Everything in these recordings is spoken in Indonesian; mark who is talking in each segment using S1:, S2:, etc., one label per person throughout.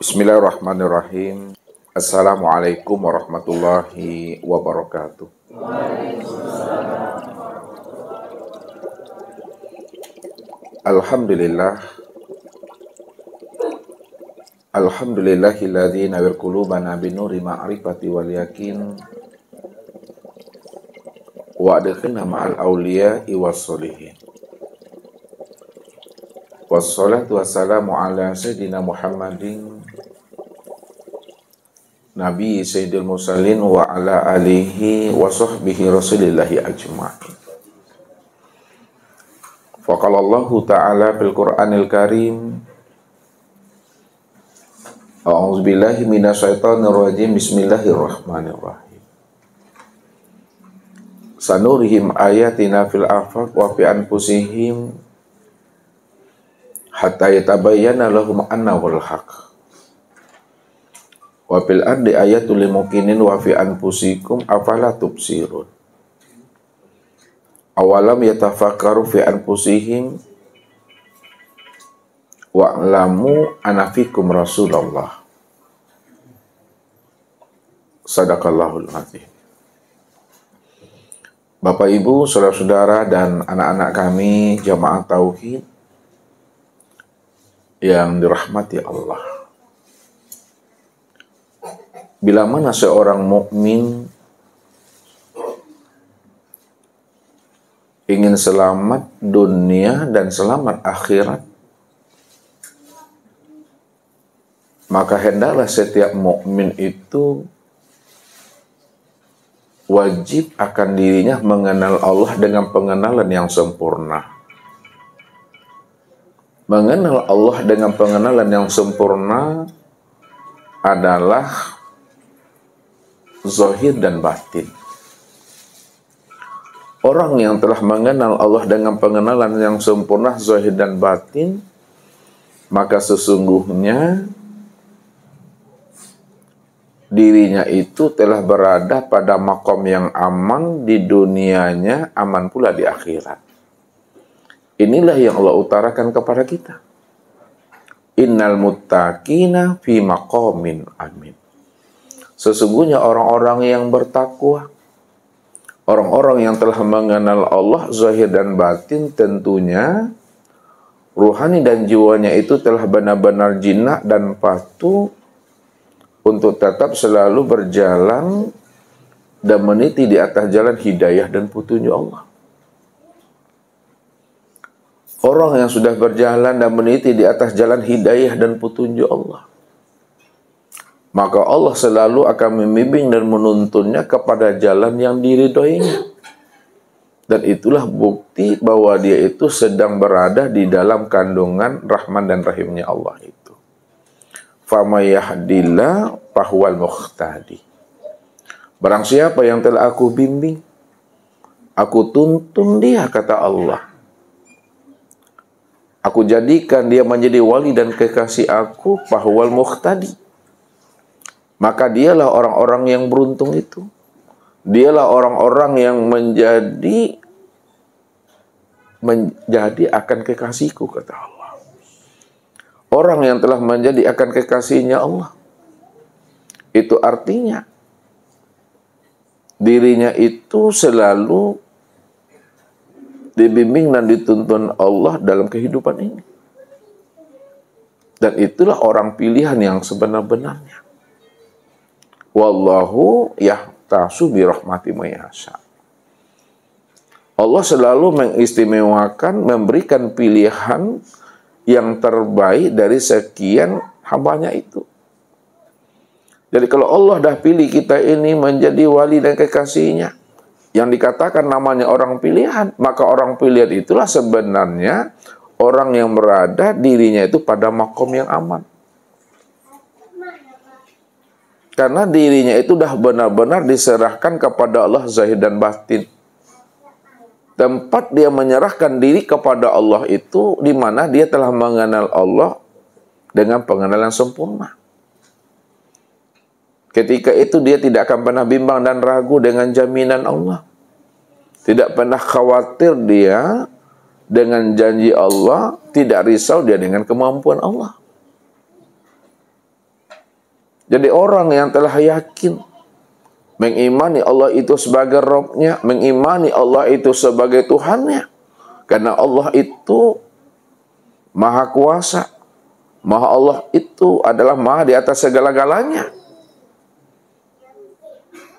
S1: Bismillahirrahmanirrahim. Assalamualaikum warahmatullahi wabarakatuh. Alhamdulillah. Alhamdulillahilladzi nawwir qulubana binuri ma'rifati wal yakin wa adkhilna ma'al awliya'i was solihin. Wassalatu wassalamu ala sayyidina Muhammadin Nabi Sayyidil Mursalin wa ala alihi wa sahbihi rasulillahi ajma'in. Faqala Allah Ta'ala fil Qur'anil Karim, A'udzu billahi minasyaitonir rajim. Bismillahirrahmanirrahim. Sanurihim ayatina fil afaq wa fi anfusihim hatta yatabayyana lahum annahul haqq. Wa fil ardi ayatul lil muqinin wa fi anfusikum afala tubsirun. Awalam yatafakkaru fi anfusihim wa'lamu anna fikum Rasulullah. Sadaqallahul azim. Bapak Ibu, saudara-saudara dan anak-anak kami jamaah tauhid yang dirahmati Allah. Bila mana seorang mukmin ingin selamat dunia dan selamat akhirat, maka hendaklah setiap mukmin itu wajib akan dirinya mengenal Allah dengan pengenalan yang sempurna. Mengenal Allah dengan pengenalan yang sempurna adalah zahir dan batin. Orang yang telah mengenal Allah dengan pengenalan yang sempurna zahir dan batin, maka sesungguhnya dirinya itu telah berada pada makom yang aman di dunianya, aman pula di akhirat. Inilah yang Allah utarakan kepada kita. Innal muttaqina fi maqamin amin. Sesungguhnya orang-orang yang bertakwa, orang-orang yang telah mengenal Allah zahir dan batin, tentunya ruhani dan jiwanya itu telah benar-benar jinak dan patuh untuk tetap selalu berjalan dan meniti di atas jalan hidayah dan petunjuk Allah. Orang yang sudah berjalan dan meniti di atas jalan hidayah dan petunjuk Allah, maka Allah selalu akan membimbing dan menuntunnya kepada jalan yang diridhoinya. Dan itulah bukti bahwa dia itu sedang berada di dalam kandungan Rahman dan Rahimnya Allah itu. Fama yahdillah fahuwal muhtadi. Barang siapa yang telah aku bimbing, aku tuntun dia, kata Allah. Aku jadikan dia menjadi wali dan kekasih aku, fahuwal muhtadi. Maka dialah orang-orang yang beruntung itu. Dialah orang-orang yang menjadi akan kekasihku, kata Allah. Orang yang telah menjadi akan kekasihnya Allah, itu artinya dirinya itu selalu dibimbing dan dituntun Allah dalam kehidupan ini. Dan itulah orang pilihan yang sebenar-benarnya. Wallahu yahtasu bi rahmati may yasha. Allah selalu mengistimewakan, memberikan pilihan yang terbaik dari sekian hambanya itu. Jadi kalau Allah dah pilih kita ini menjadi wali dan kekasihnya, yang dikatakan namanya orang pilihan, maka orang pilihan itulah sebenarnya orang yang berada dirinya itu pada makom yang aman. Karena dirinya itu dah benar-benar diserahkan kepada Allah zahir dan batin. Tempat dia menyerahkan diri kepada Allah itu di mana dia telah mengenal Allah dengan pengenalan sempurna. Ketika itu dia tidak akan pernah bimbang dan ragu dengan jaminan Allah. Tidak pernah khawatir dia dengan janji Allah, tidak risau dia dengan kemampuan Allah. Jadi orang yang telah yakin mengimani Allah itu sebagai Rabb-Nya, mengimani Allah itu sebagai Tuhannya. Karena Allah itu Maha Kuasa. Maha Allah itu adalah Maha di atas segala-galanya.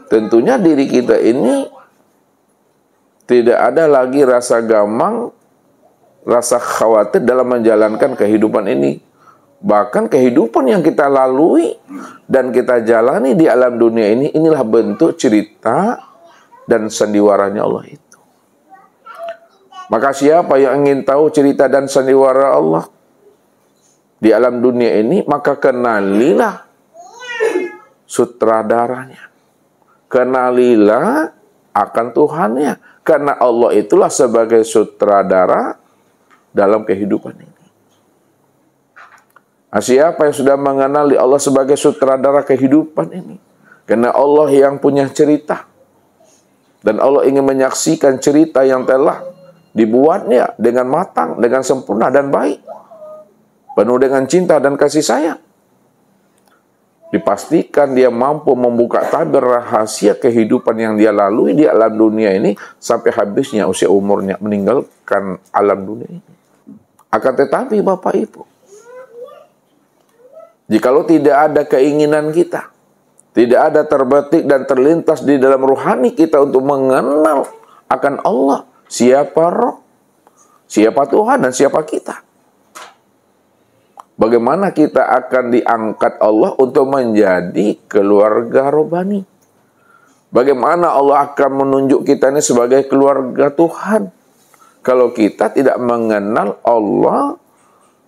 S1: Tentunya diri kita ini tidak ada lagi rasa gamang, rasa khawatir dalam menjalankan kehidupan ini. Bahkan kehidupan yang kita lalui dan kita jalani di alam dunia ini, inilah bentuk cerita dan sandiwaranya Allah itu. Maka siapa yang ingin tahu cerita dan sandiwara Allah di alam dunia ini, maka kenalilah sutradaranya. Kenalilah akan Tuhannya. Karena Allah itulah sebagai sutradara dalam kehidupan ini. Siapa yang sudah mengenali Allah sebagai sutradara kehidupan ini? Karena Allah yang punya cerita. Dan Allah ingin menyaksikan cerita yang telah dibuatnya dengan matang, dengan sempurna dan baik. Penuh dengan cinta dan kasih sayang. Dipastikan dia mampu membuka tabir rahasia kehidupan yang dia lalui di alam dunia ini sampai habisnya usia umurnya meninggalkan alam dunia ini. Akan tetapi Bapak Ibu, jikalau tidak ada keinginan kita, tidak ada terbetik dan terlintas di dalam ruhani kita untuk mengenal akan Allah, siapa Roh, siapa Tuhan, dan siapa kita, bagaimana kita akan diangkat Allah untuk menjadi keluarga robbani? Bagaimana Allah akan menunjuk kita ini sebagai keluarga Tuhan kalau kita tidak mengenal Allah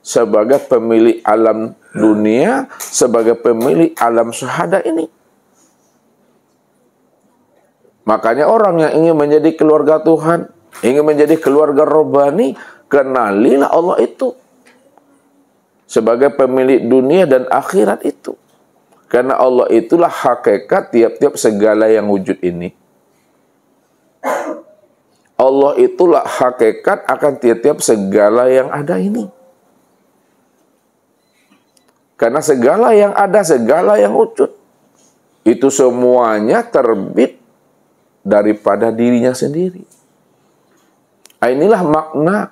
S1: sebagai pemilik alam dunia, sebagai pemilik alam syahada ini? Makanya orang yang ingin menjadi keluarga Tuhan, ingin menjadi keluarga robbani, kenalilah Allah itu sebagai pemilik dunia dan akhirat itu. Karena Allah itulah hakikat tiap-tiap segala yang wujud ini. Allah itulah hakikat akan tiap-tiap segala yang ada ini. Karena segala yang ada, segala yang wujud, itu semuanya terbit daripada dirinya sendiri. Inilah makna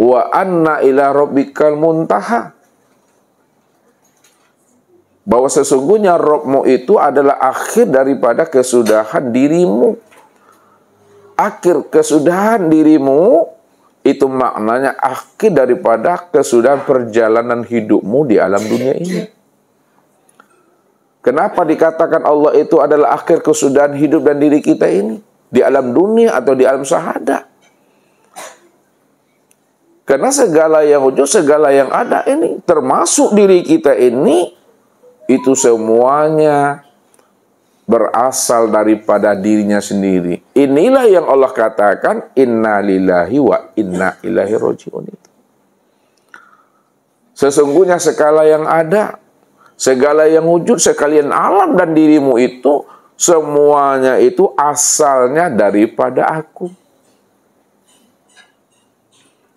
S1: wa anna ila rabbikal muntaha. Bahwa sesungguhnya Rabbmu itu adalah akhir daripada kesudahan dirimu. Akhir kesudahan dirimu itu maknanya akhir daripada kesudahan perjalanan hidupmu di alam dunia ini. Kenapa dikatakan Allah itu adalah akhir kesudahan hidup dan diri kita ini? Di alam dunia atau di alam syahadah? Karena segala yang wujud, segala yang ada ini, termasuk diri kita ini, itu semuanya berasal daripada dirinya sendiri. Inilah yang Allah katakan inna lillahi wa inna ilaihi raji'un itu. Sesungguhnya segala yang ada, segala yang wujud, sekalian alam dan dirimu itu, semuanya itu asalnya daripada aku.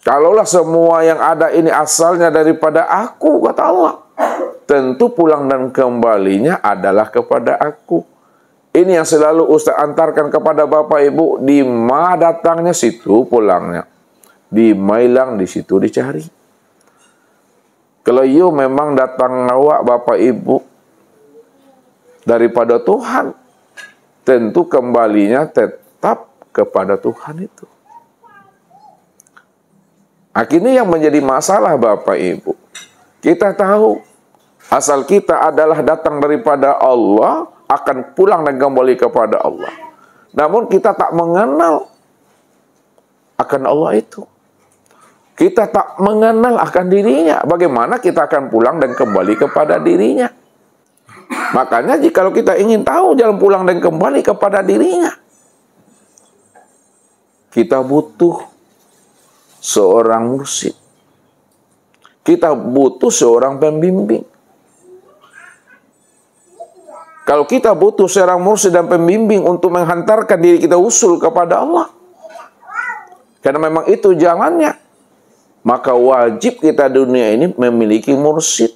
S1: Kalaulah semua yang ada ini asalnya daripada aku, kata Allah, tentu pulang dan kembalinya adalah kepada aku. Ini yang selalu Ustaz antarkan kepada Bapak Ibu, di ma datangnya situ pulangnya, di ma hilang di situ dicari. Kalau you memang datang awak Bapak Ibu daripada Tuhan, tentu kembalinya tetap kepada Tuhan itu. Akhirnya yang menjadi masalah Bapak Ibu, kita tahu asal kita adalah datang daripada Allah, akan pulang dan kembali kepada Allah. Namun kita tak mengenal akan Allah itu. Kita tak mengenal akan dirinya. Bagaimana kita akan pulang dan kembali kepada dirinya? Makanya jikalau kita ingin tahu jalan pulang dan kembali kepada dirinya, kita butuh seorang mursyid. Kita butuh seorang pembimbing. Kalau kita butuh seorang mursyid dan pembimbing untuk menghantarkan diri kita usul kepada Allah, karena memang itu jalannya, maka wajib kita dunia ini memiliki mursyid.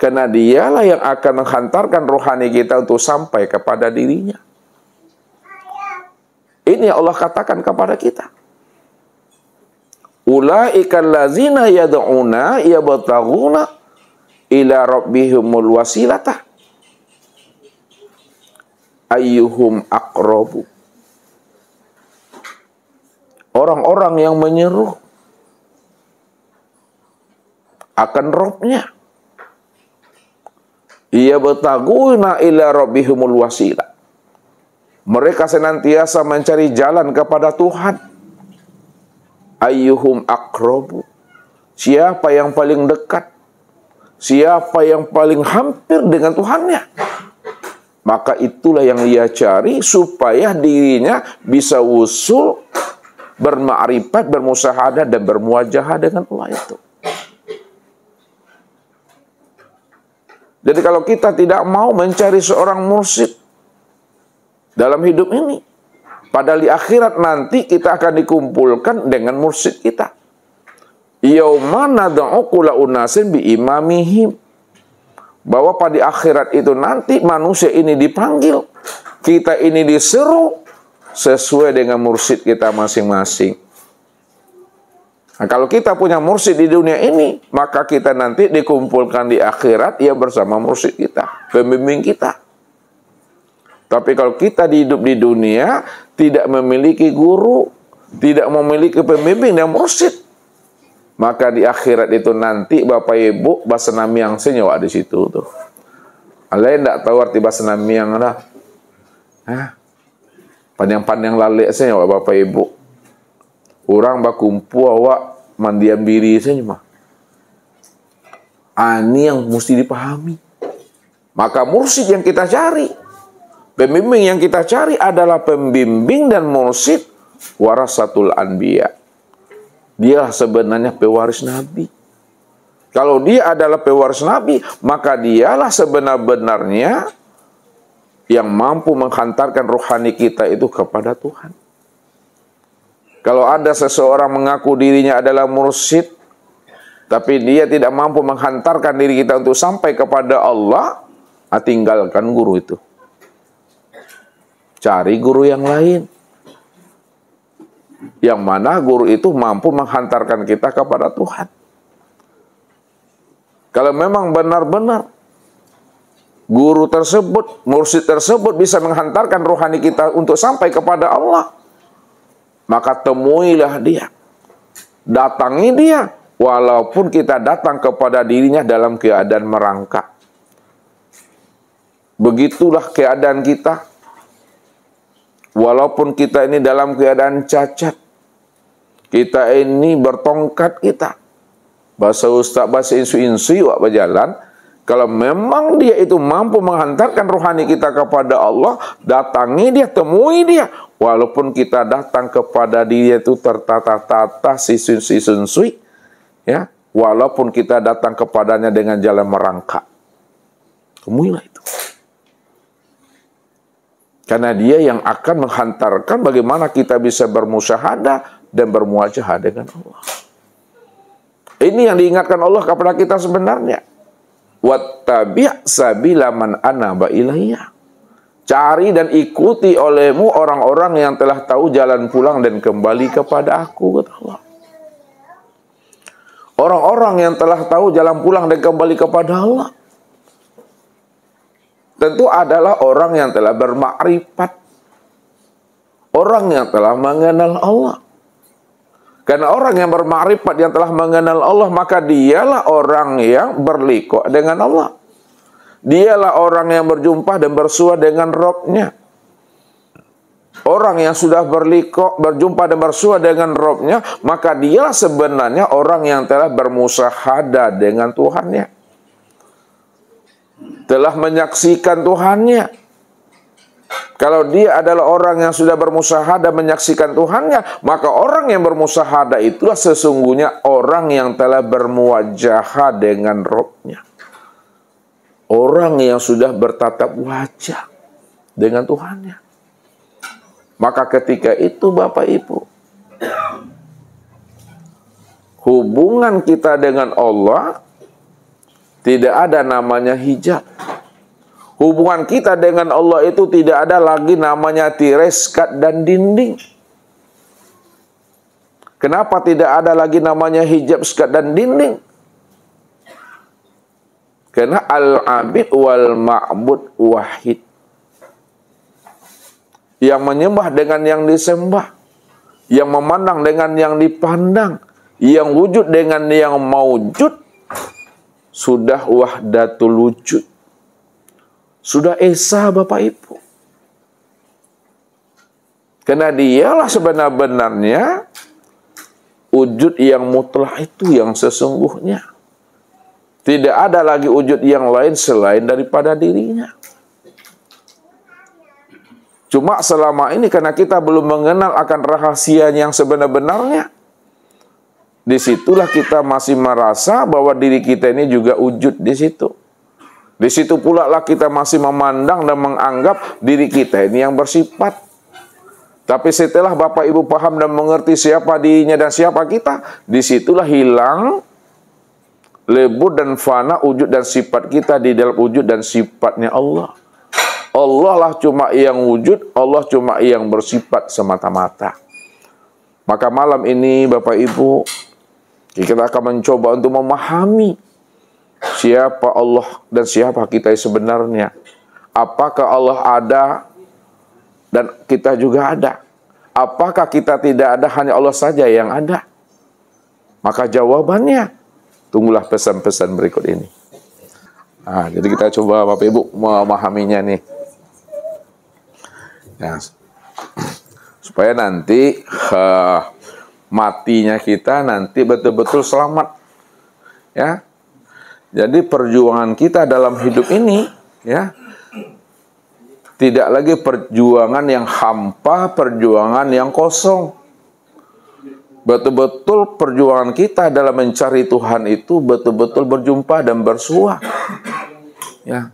S1: Karena dialah yang akan menghantarkan rohani kita untuk sampai kepada dirinya. Ini yang Allah katakan kepada kita. Ulaikal ladzina yad'una yabtaghuna ila rabbihimul wasilata ayyuhum aqrabu. Orang-orang yang menyeru akan Rabb-nya. Yabtaghuna ila rabbihimul wasilah. Mereka senantiasa mencari jalan kepada Tuhan. Ayyuhum aqrabu. Siapa yang paling dekat? Siapa yang paling hampir dengan Tuhannya? Maka itulah yang dia cari supaya dirinya bisa usul, bermakrifat, bermusyahadah dan bermuajahah dengan Allah itu. Jadi kalau kita tidak mau mencari seorang mursyid dalam hidup ini, padahal di akhirat nanti kita akan dikumpulkan dengan mursyid kita. Yauma nad'u kulla unasin bi imamihim. Bahwa pada akhirat itu nanti manusia ini dipanggil, kita ini diseru sesuai dengan mursyid kita masing-masing. Nah, kalau kita punya mursyid di dunia ini, maka kita nanti dikumpulkan di akhirat ya bersama mursyid kita, pembimbing kita. Tapi kalau kita hidup di dunia tidak memiliki guru, tidak memiliki pembimbing dan mursyid, maka di akhirat itu nanti Bapak Ibu bahasa Namiang senyawa di situ tuh. Alain tidak tahu arti bahasa Namiang dah. Panjang-panjang lalik senyawa Bapak Ibu. Orang bakumpu awak mandiam diri senyawa. Ini yang mesti dipahami. Maka mursyid yang kita cari, pembimbing yang kita cari adalah pembimbing dan mursyid warasatul anbiya. Dia sebenarnya pewaris Nabi. Kalau dia adalah pewaris Nabi, maka dialah sebenar-benarnya yang mampu menghantarkan rohani kita itu kepada Tuhan. Kalau ada seseorang mengaku dirinya adalah mursyid, tapi dia tidak mampu menghantarkan diri kita untuk sampai kepada Allah, tinggalkan guru itu. Cari guru yang lain. Yang mana guru itu mampu menghantarkan kita kepada Tuhan. Kalau memang benar-benar guru tersebut, mursyid tersebut bisa menghantarkan rohani kita untuk sampai kepada Allah, maka temuilah dia. Datangi dia, walaupun kita datang kepada dirinya dalam keadaan merangkak. Begitulah keadaan kita. Walaupun kita ini dalam keadaan cacat, kita ini bertongkat kita. Bahasa ustaz, bahasa insu-insu wak berjalan. Kalau memang dia itu mampu menghantarkan rohani kita kepada Allah, datangi dia, temui dia. Walaupun kita datang kepada dia itu tertata-tata, sisun-sui, ya, walaupun kita datang kepadanya dengan jalan merangkak, temuilah itu. Karena dia yang akan menghantarkan bagaimana kita bisa bermusyahadah dan bermuajahah dengan Allah. Ini yang diingatkan Allah kepada kita sebenarnya. Wattabi' sabila man anaba ilayya. Cari dan ikuti olehmu orang-orang yang telah tahu jalan pulang dan kembali kepada aku, kata Allah. Orang-orang yang telah tahu jalan pulang dan kembali kepada Allah tentu adalah orang yang telah bermakrifat, orang yang telah mengenal Allah. Karena orang yang bermakrifat yang telah mengenal Allah, maka dialah orang yang berliku dengan Allah. Dialah orang yang berjumpa dan bersua dengan Rabb-nya. Orang yang sudah berliku, berjumpa dan bersua dengan Rabb-nya, maka dialah sebenarnya orang yang telah bermusyahadah dengan Tuhannya. Telah menyaksikan Tuhannya. Kalau dia adalah orang yang sudah bermusyahadah menyaksikan Tuhannya, maka orang yang bermusyahadah itulah sesungguhnya orang yang telah bermuajahah dengan Rabb-nya. Orang yang sudah bertatap wajah dengan Tuhannya. Maka ketika itu Bapak Ibu, hubungan kita dengan Allah Tidak ada namanya hijab. Hubungan kita dengan Allah itu tidak ada lagi namanya tirai, sekat, dan dinding. Kenapa tidak ada lagi namanya hijab, sekat, dan dinding? Karena al-abid wal ma'bud wahid. Yang menyembah dengan yang disembah, yang memandang dengan yang dipandang, yang wujud dengan yang maujud, sudah wahdatul wujud. Sudah esa Bapak Ibu. Karena dialah sebenar-benarnya wujud yang mutlak itu, yang sesungguhnya. Tidak ada lagi wujud yang lain selain daripada dirinya. Cuma selama ini karena kita belum mengenal akan rahasia yang sebenar-benarnya, disitulah kita masih merasa bahwa diri kita ini juga wujud di situ. Di situ pula lah kita masih memandang dan menganggap diri kita ini yang bersifat. Tapi setelah Bapak Ibu paham dan mengerti siapa dirinya dan siapa kita, disitulah hilang lebur dan fana wujud dan sifat kita di dalam wujud dan sifatnya Allah. Allah lah cuma yang wujud, Allah cuma yang bersifat semata-mata. Maka malam ini Bapak Ibu, kita akan mencoba untuk memahami siapa Allah dan siapa kita sebenarnya. Apakah Allah ada dan kita juga ada? Apakah kita tidak ada, hanya Allah saja yang ada? Maka jawabannya, tunggulah pesan-pesan berikut ini. Nah, jadi kita coba Bapak Ibu memahaminya nih. Ya, supaya nanti matinya kita nanti betul-betul selamat. Ya. Jadi perjuangan kita dalam hidup ini, ya, tidak lagi perjuangan yang hampa, perjuangan yang kosong. Betul-betul perjuangan kita dalam mencari Tuhan itu betul-betul berjumpa dan bersua. Ya,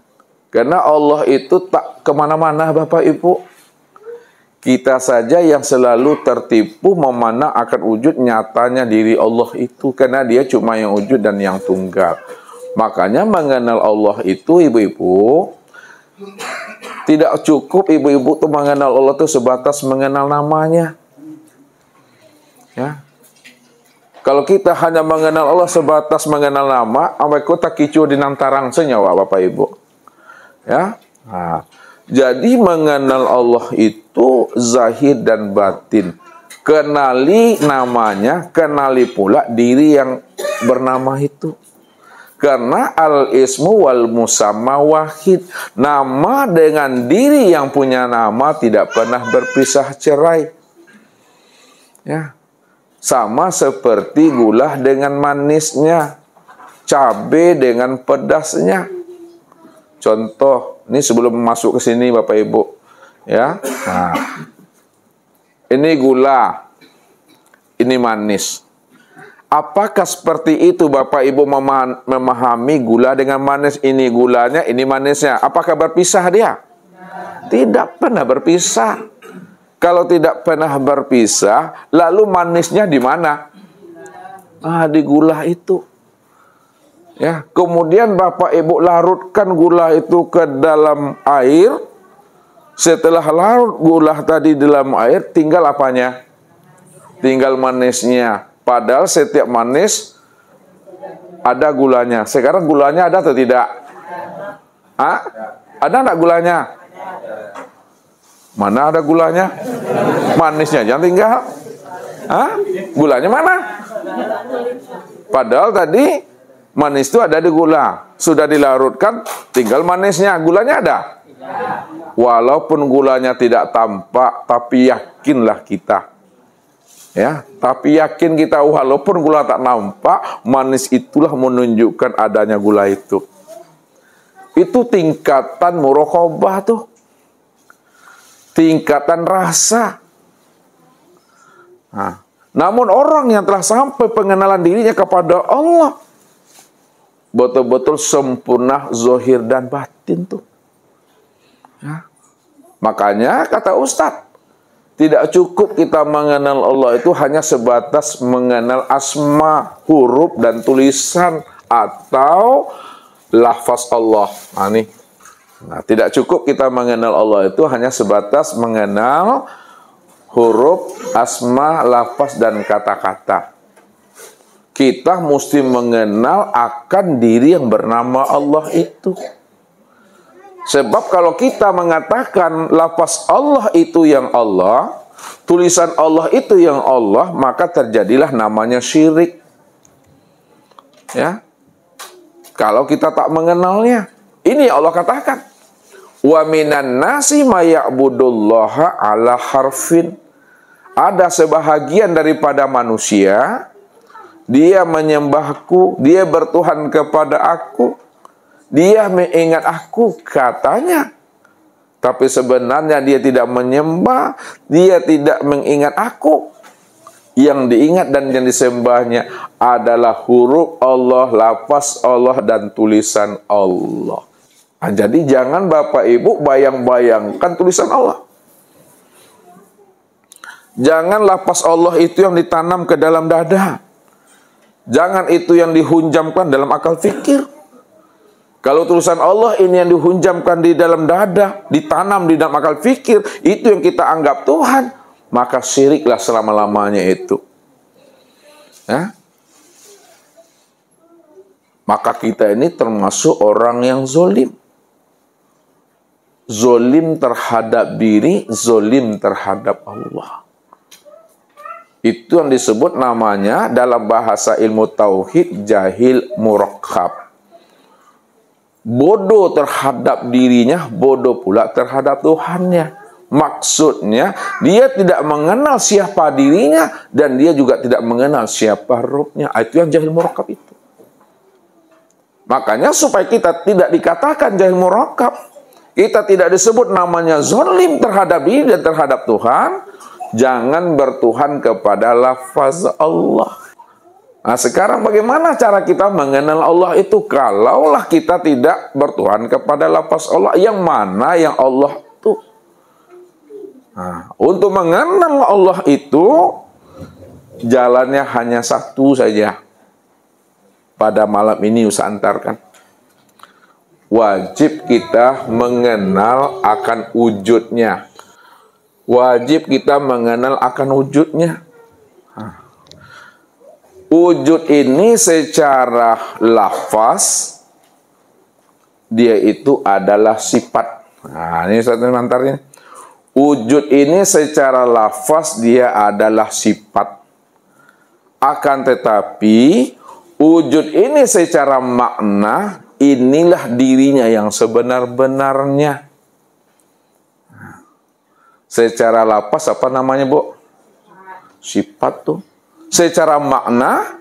S1: karena Allah itu tak kemana-mana Bapak Ibu. Kita saja yang selalu tertipu memandang akan wujud nyatanya diri Allah itu, karena dia cuma yang wujud dan yang tunggal. Makanya mengenal Allah itu ibu-ibu, tidak cukup ibu-ibu tuh mengenal Allah tuh sebatas mengenal namanya. Ya. Kalau kita hanya mengenal Allah sebatas mengenal nama, sampai kota kicu di nantarang senyawa Bapak Ibu. Ya. Nah, jadi mengenal Allah itu zahir dan batin. Kenali namanya, kenali pula diri yang bernama itu. Karena al-ismu wal musamma wahid. Nama dengan diri yang punya nama tidak pernah berpisah cerai. Ya. Sama seperti gula dengan manisnya, cabai dengan pedasnya. Contoh, ini sebelum masuk ke sini Bapak Ibu, ya. Nah, ini gula, ini manis. Apakah seperti itu Bapak Ibu memahami gula dengan manis? Ini gulanya, ini manisnya. Apakah berpisah dia? Tidak pernah berpisah. Kalau tidak pernah berpisah, lalu manisnya di mana? Di gula itu. Ya, kemudian Bapak Ibu larutkan gula itu ke dalam air. Setelah larut gula tadi dalam air, tinggal apanya? Tinggal manisnya. Padahal setiap manis ada gulanya. Sekarang gulanya ada atau tidak? Ada enggak gulanya? Mana ada gulanya? Manisnya jangan tinggal. Gulanya mana? Padahal tadi manis itu ada di gula. Sudah dilarutkan, tinggal manisnya. Gulanya ada? Walaupun gulanya tidak tampak, tapi yakinlah kita. Ya, tapi yakin kita walaupun gula tak nampak, manis itulah menunjukkan adanya gula itu. Itu tingkatan muraqabah tuh. Tingkatan rasa. Nah, namun orang yang telah sampai pengenalan dirinya kepada Allah, betul-betul sempurna zahir dan batin tuh. Ya. Makanya kata Ustadz, tidak cukup kita mengenal Allah itu hanya sebatas mengenal asma, huruf, dan tulisan, atau lafaz Allah. Nah, tidak cukup kita mengenal Allah itu hanya sebatas mengenal huruf, asma, lafaz, dan kata-kata. Kita mesti mengenal akan diri yang bernama Allah itu. Sebab kalau kita mengatakan lafaz Allah itu yang Allah, tulisan Allah itu yang Allah, maka terjadilah namanya syirik. Ya. Kalau kita tak mengenalnya. Ini Allah katakan. Wa minan nasi may ya'budullaha ala harfin. Ada sebahagian daripada manusia, dia menyembahku, dia bertuhan kepada aku, dia mengingat aku, katanya. Tapi sebenarnya dia tidak menyembah, dia tidak mengingat aku. Yang diingat dan yang disembahnya adalah huruf Allah, lafaz Allah, dan tulisan Allah. Nah, jadi jangan Bapak Ibu bayang-bayangkan tulisan Allah. Jangan lafaz Allah itu yang ditanam ke dalam dada. Jangan itu yang dihunjamkan dalam akal fikir. Kalau tulisan Allah ini yang dihunjamkan di dalam dada, ditanam di dalam akal fikir, itu yang kita anggap Tuhan, maka syiriklah selama-lamanya itu. Ya? Maka kita ini termasuk orang yang zolim. Zolim terhadap diri, zolim terhadap Allah. Itu yang disebut namanya dalam bahasa ilmu tauhid jahil murakkab. Bodoh terhadap dirinya, bodoh pula terhadap Tuhannya. Maksudnya, dia tidak mengenal siapa dirinya dan dia juga tidak mengenal siapa Rabbnya. Itu yang jahil murakkab itu. Makanya supaya kita tidak dikatakan jahil murakkab, kita tidak disebut namanya zalim terhadap diri dan terhadap Tuhan, jangan bertuhan kepada lafaz Allah. Nah, sekarang bagaimana cara kita mengenal Allah itu? Kalaulah kita tidak bertuhan kepada lafaz Allah, yang mana yang Allah itu? Nah, untuk mengenal Allah itu, jalannya hanya satu saja. Pada malam ini Ustaz antarkan. Wajib kita mengenal akan wujudnya. Wajib kita mengenal akan wujudnya. Wujud ini secara lafaz, dia itu adalah sifat. Nah, ini satu antaranya. Wujud ini secara lafaz, dia adalah sifat. Akan tetapi, wujud ini secara makna, inilah dirinya yang sebenar-benarnya. Secara lafaz apa namanya, Bu? Sifat tuh. Secara makna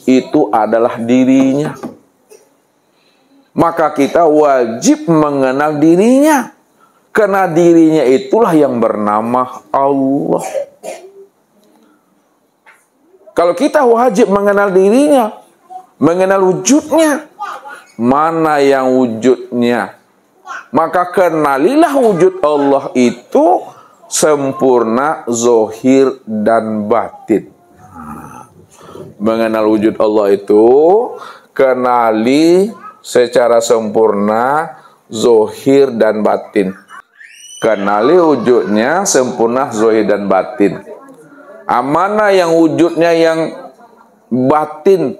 S1: itu adalah dirinya. Maka kita wajib mengenal dirinya. Karena dirinya itulah yang bernama Allah. Kalau kita wajib mengenal dirinya, mengenal wujudnya, mana yang wujudnya, maka kenalilah wujud Allah itu sempurna, zohir, dan batin. Mengenal wujud Allah itu, kenali secara sempurna, zohir, dan batin. Kenali wujudnya sempurna, zohir, dan batin. Mana yang wujudnya yang batin?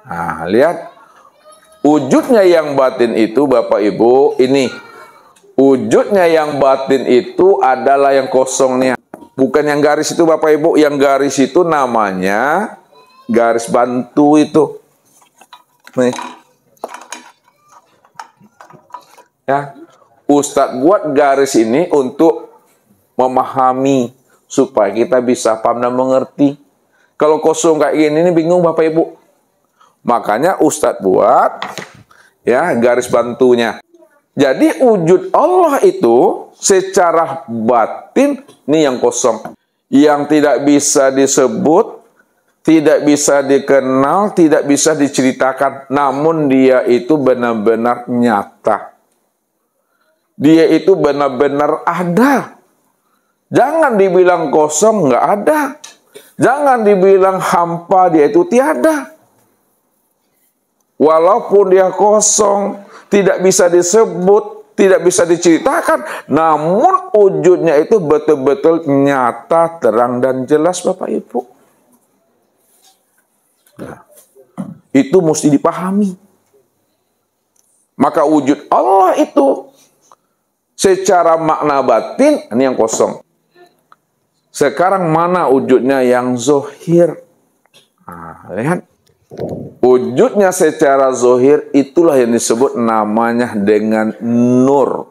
S1: Nah, lihat. Wujudnya yang batin itu, Bapak Ibu, ini. Wujudnya yang batin itu adalah yang kosongnya. Bukan yang garis itu, Bapak Ibu. Yang garis itu namanya garis bantu itu. Nih. Ya. Ustadz buat garis ini untuk memahami supaya kita bisa paham dan mengerti. Kalau kosong kayak gini, ini bingung Bapak Ibu. Makanya Ustadz buat ya garis bantunya. Jadi wujud Allah itu secara batin ini yang kosong. Yang tidak bisa disebut, tidak bisa dikenal, tidak bisa diceritakan. Namun dia itu benar-benar nyata. Dia itu benar-benar ada. Jangan dibilang kosong, nggak ada. Jangan dibilang hampa, dia itu tiada. walaupun dia kosong, tidak bisa disebut, tidak bisa diceritakan, namun wujudnya itu betul-betul nyata, terang, dan jelas, Bapak Ibu. Nah, itu mesti dipahami. Maka wujud Allah itu secara makna batin, ini yang kosong. Sekarang mana wujudnya yang zohir? Nah, lihat. Wujudnya secara zohir itulah yang disebut namanya dengan nur.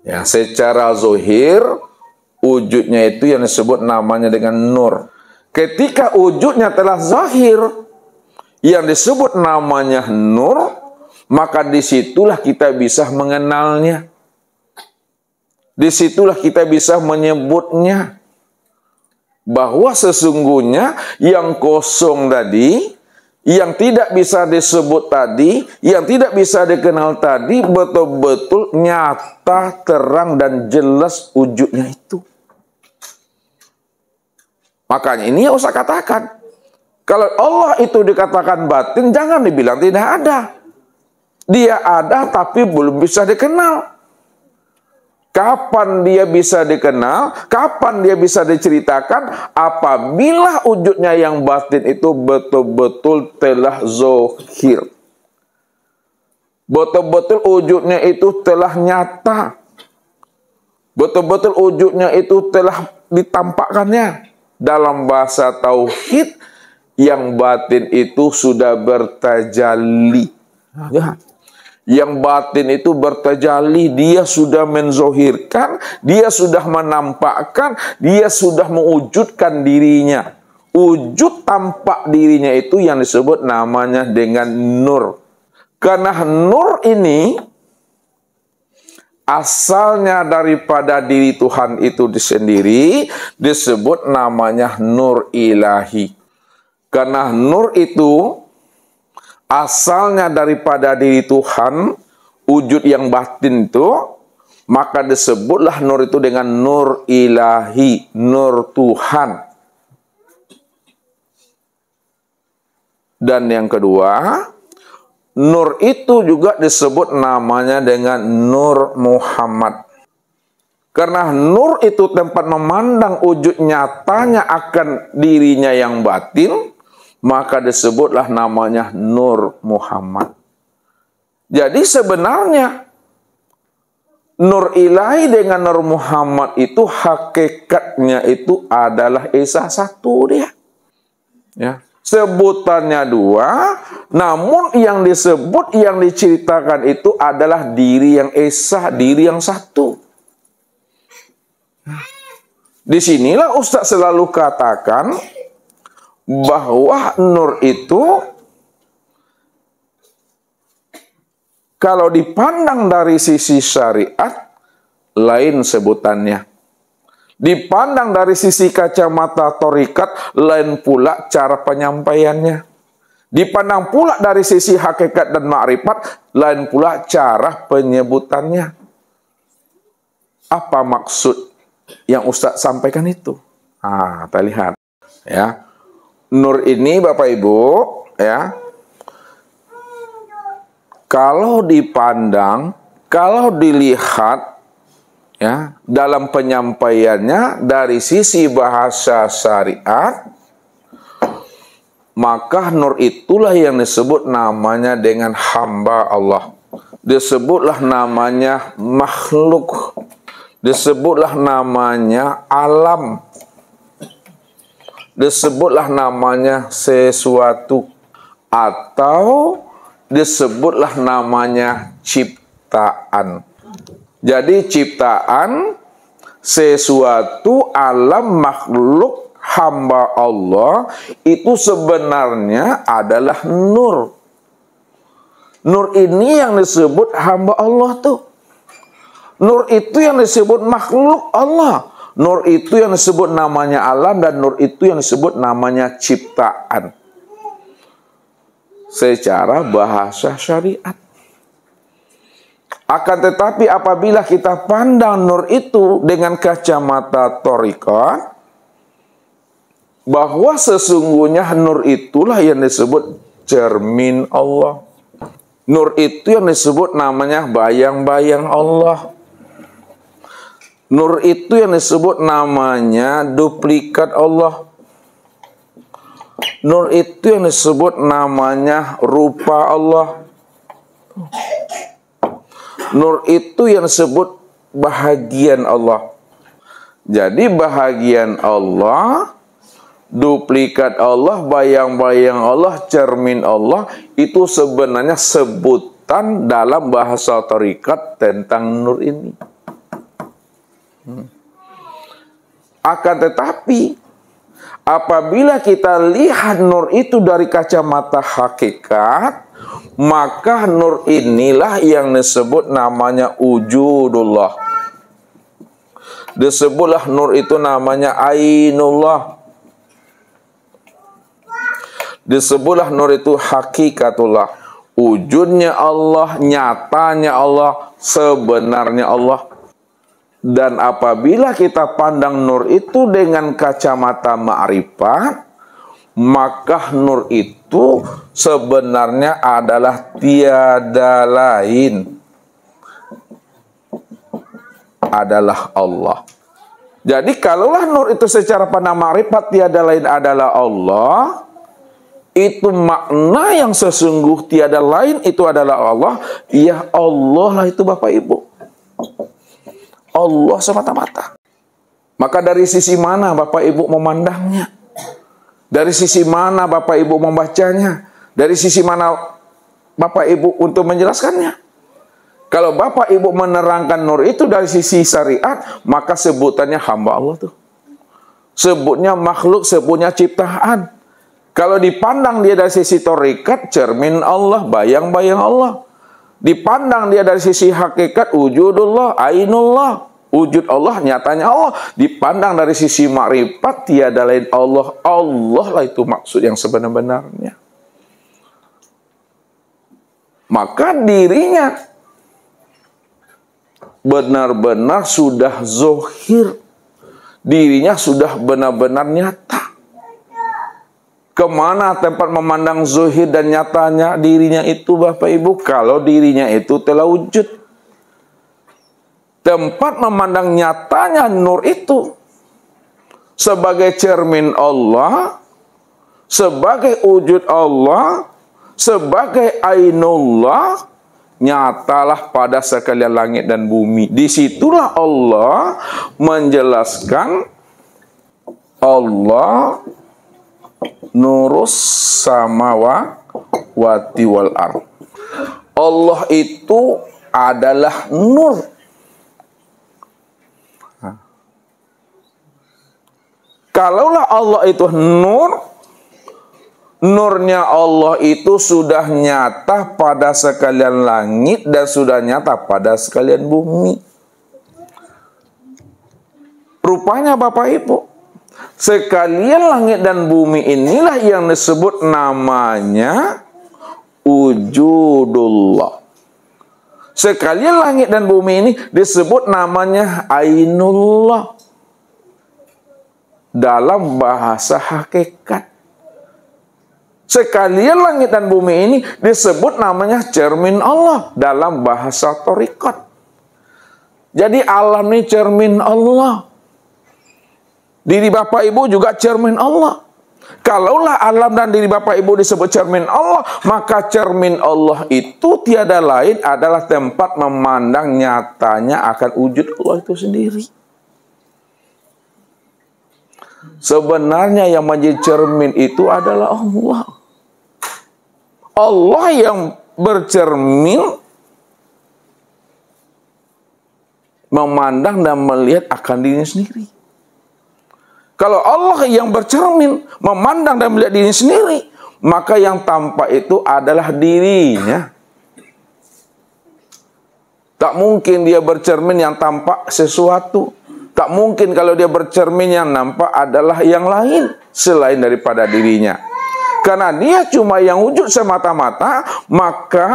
S1: Ya, secara zohir wujudnya itu yang disebut namanya dengan nur. Ketika wujudnya telah zahir yang disebut namanya nur, maka disitulah kita bisa mengenalnya. Disitulah kita bisa menyebutnya. Bahwa sesungguhnya yang kosong tadi, yang tidak bisa disebut tadi, yang tidak bisa dikenal tadi, betul-betul nyata, terang, dan jelas wujudnya itu. Makanya ini yang usah katakan. Kalau Allah itu dikatakan batin, jangan dibilang tidak ada. Dia ada tapi belum bisa dikenal. Kapan dia bisa dikenal? Kapan dia bisa diceritakan? Apabila wujudnya yang batin itu betul-betul telah zohir. Betul-betul wujudnya itu telah nyata. Betul-betul wujudnya itu telah ditampakkannya. Dalam bahasa tauhid, yang batin itu sudah bertajalli. Ya. Yang batin itu bertajalli, dia sudah menzohirkan, dia sudah menampakkan, dia sudah mewujudkan dirinya. Wujud tampak dirinya itu yang disebut namanya dengan nur. Karena nur ini asalnya daripada diri Tuhan itu sendiri, disebut namanya nur ilahi. Karena nur itu asalnya daripada diri Tuhan, wujud yang batin itu, maka disebutlah nur itu dengan nur ilahi, nur Tuhan. Dan yang kedua, nur itu juga disebut namanya dengan nur Muhammad. Karena nur itu tempat memandang wujud nyatanya akan dirinya yang batin, maka disebutlah namanya Nur Muhammad. Jadi sebenarnya Nur Ilahi dengan Nur Muhammad itu hakikatnya itu adalah Esa satu dia. Ya. Sebutannya dua, namun yang disebut, yang diceritakan itu adalah diri yang Esa, diri yang satu. Disinilah Ustaz selalu katakan bahwa nur itu kalau dipandang dari sisi syariat lain sebutannya, dipandang dari sisi kacamata torikat lain pula cara penyampaiannya, dipandang pula dari sisi hakikat dan ma'rifat lain pula cara penyebutannya. Apa maksud yang Ustaz sampaikan itu? Kita lihat ya. Nur ini Bapak Ibu, ya, kalau dipandang, kalau dilihat, ya, dalam penyampaiannya dari sisi bahasa syariat, maka nur itulah yang disebut namanya dengan hamba Allah. Disebutlah namanya makhluk, disebutlah namanya alam, disebutlah namanya sesuatu, atau disebutlah namanya ciptaan. Jadi ciptaan, sesuatu, alam, makhluk, hamba Allah itu sebenarnya adalah nur. Nur ini yang disebut hamba Allah tuh. Nur itu yang disebut makhluk Allah. Nur itu yang disebut namanya alam, dan nur itu yang disebut namanya ciptaan. Secara bahasa syariat. Akan tetapi apabila kita pandang nur itu dengan kacamata thariqah, bahwa sesungguhnya nur itulah yang disebut cermin Allah. Nur itu yang disebut namanya bayang-bayang Allah. Nur itu yang disebut namanya duplikat Allah. Nur itu yang disebut namanya rupa Allah. Nur itu yang disebut bahagian Allah. Jadi bahagian Allah, duplikat Allah, bayang-bayang Allah, cermin Allah, itu sebenarnya sebutan dalam bahasa thariqat tentang nur ini. Akan tetapi, apabila kita lihat nur itu dari kacamata hakikat, maka nur inilah yang disebut namanya wujudullah. Disebutlah nur itu namanya ainullah. Disebutlah nur itu hakikatullah. Wujudnya Allah, nyatanya Allah, sebenarnya Allah. Dan apabila kita pandang nur itu dengan kacamata ma'rifat, maka nur itu sebenarnya adalah tiada lain adalah Allah. Jadi kalaulah nur itu secara pandang ma'rifat tiada lain adalah Allah, itu makna yang sesungguh tiada lain itu adalah Allah. Ya Allah lah itu Bapak Ibu. Allah semata-mata. Maka dari sisi mana Bapak Ibu memandangnya? Dari sisi mana Bapak Ibu membacanya? Dari sisi mana Bapak Ibu untuk menjelaskannya? Kalau Bapak Ibu menerangkan nur itu dari sisi syariat, maka sebutannya hamba Allah tuh. Sebutnya makhluk, sebutnya ciptaan. Kalau dipandang dia dari sisi thariqat, cermin Allah, bayang-bayang Allah. Dipandang dia dari sisi hakikat, wujudullah, ainullah, wujud Allah, nyatanya Allah. Dipandang dari sisi makrifat, tiada lain Allah. Allah lah itu maksud yang sebenar-benarnya. Maka dirinya benar-benar sudah zohir. Dirinya sudah benar-benar nyata. Kemana tempat memandang zohir dan nyatanya dirinya itu Bapak Ibu? Kalau dirinya itu telah wujud. Tempat memandang nyatanya nur itu sebagai cermin Allah, sebagai wujud Allah, sebagai ainullah, nyatalah pada sekalian langit dan bumi. Disitulah Allah menjelaskan Allah nurus samawati wal ardh. Allah itu adalah nur. Kalaulah Allah itu nur, nurnya Allah itu sudah nyata pada sekalian langit dan sudah nyata pada sekalian bumi. Rupanya Bapak Ibu, sekalian langit dan bumi inilah yang disebut namanya wujudullah. Sekalian langit dan bumi ini disebut namanya ainullah dalam bahasa hakikat. Sekalian langit dan bumi ini disebut namanya cermin Allah dalam bahasa thariqat. Jadi alam ini cermin Allah. Diri Bapak Ibu juga cermin Allah. Kalaulah alam dan diri Bapak Ibu disebut cermin Allah, maka cermin Allah itu tiada lain adalah tempat memandang nyatanya akan wujud Allah itu sendiri. Sebenarnya yang menjadi cermin itu adalah Allah. Allah yang bercermin memandang dan melihat akan dirinya sendiri. Kalau Allah yang bercermin memandang dan melihat dirinya sendiri, maka yang tampak itu adalah dirinya. Tak mungkin dia bercermin yang tampak sesuatu. Tak mungkin kalau dia bercermin yang nampak adalah yang lain selain daripada dirinya. Karena dia cuma yang wujud semata-mata, maka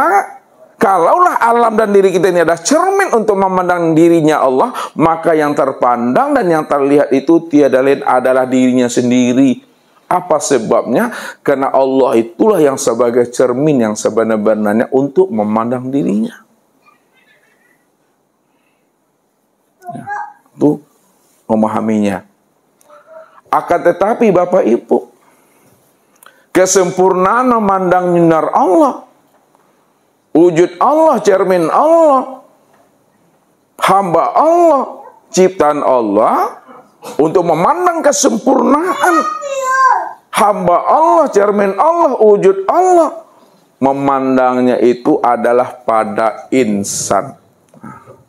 S1: kalaulah alam dan diri kita ini adalah cermin untuk memandang dirinya Allah, maka yang terpandang dan yang terlihat itu tiada lain adalah dirinya sendiri. Apa sebabnya? Karena Allah itulah yang sebagai cermin yang sebenar-benarnya untuk memandang dirinya. Ya, itu memahaminya. Akan tetapi Bapak Ibu, kesempurnaan memandang sinar Allah, wujud Allah, cermin Allah, hamba Allah, ciptaan Allah, untuk memandang kesempurnaan hamba Allah, cermin Allah, wujud Allah, memandangnya itu adalah pada insan.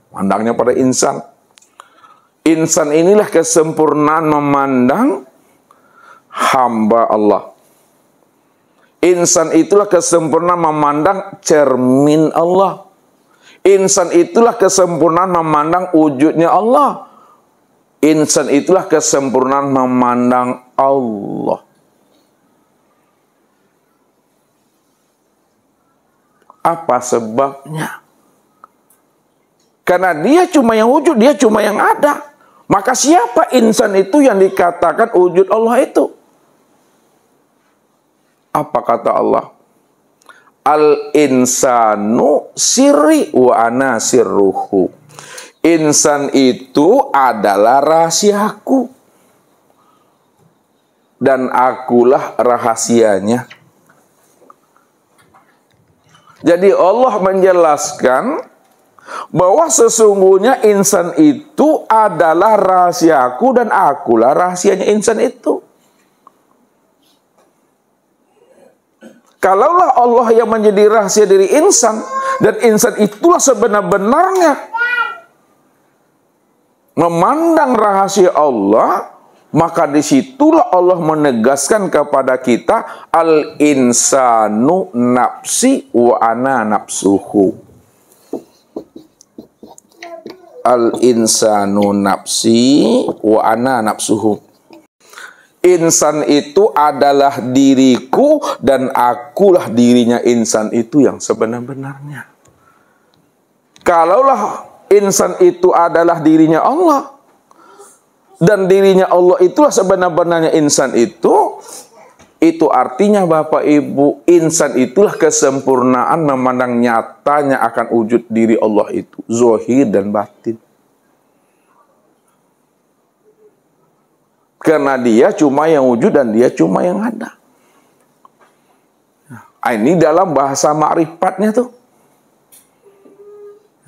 S1: Mandangnya pada insan. Insan inilah kesempurnaan memandang hamba Allah. Insan itulah kesempurnaan memandang cermin Allah. Insan itulah kesempurnaan memandang wujudnya Allah. Insan itulah kesempurnaan memandang Allah. Apa sebabnya? Karena dia cuma yang wujud, dia cuma yang ada. Maka siapa insan itu yang dikatakan wujud Allah itu? Apa kata Allah? Al-insanu sirri wa ana sirruhu. Insan itu adalah rahasiaku. Dan akulah rahasianya. Jadi Allah menjelaskan bahwa sesungguhnya insan itu adalah rahasiaku dan akulah rahasianya insan itu. Kalaulah Allah yang menjadi rahasia diri insan, dan insan itulah sebenar-benarnya memandang rahasia Allah, maka disitulah Allah menegaskan kepada kita, al-insanu nafsi wa ana nafsuhu. Al-insanu nafsi wa ana nafsuhu. Insan itu adalah diriku dan akulah dirinya insan itu yang sebenar-benarnya. Kalaulah insan itu adalah dirinya Allah, dan dirinya Allah itulah sebenar-benarnya insan itu artinya Bapak Ibu, insan itulah kesempurnaan memandang nyatanya akan wujud diri Allah itu, zahir dan batin. Karena dia cuma yang wujud dan dia cuma yang ada. Nah, ini dalam bahasa ma'rifatnya tuh.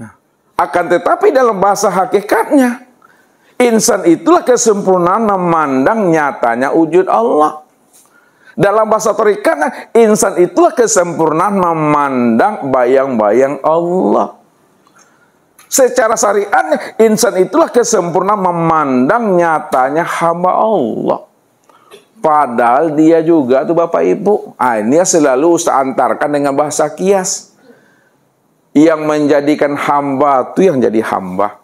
S1: Nah, akan tetapi dalam bahasa hakikatnya, insan itulah kesempurnaan memandang nyatanya wujud Allah. Dalam bahasa tarikatnya, insan itulah kesempurnaan memandang bayang-bayang Allah. Secara syariatnya, insan itulah kesempurnaan memandang nyatanya hamba Allah. Padahal dia juga tuh Bapak Ibu, ini selalu Ustaz antarkan dengan bahasa kias. Yang menjadikan hamba itu yang jadi hamba.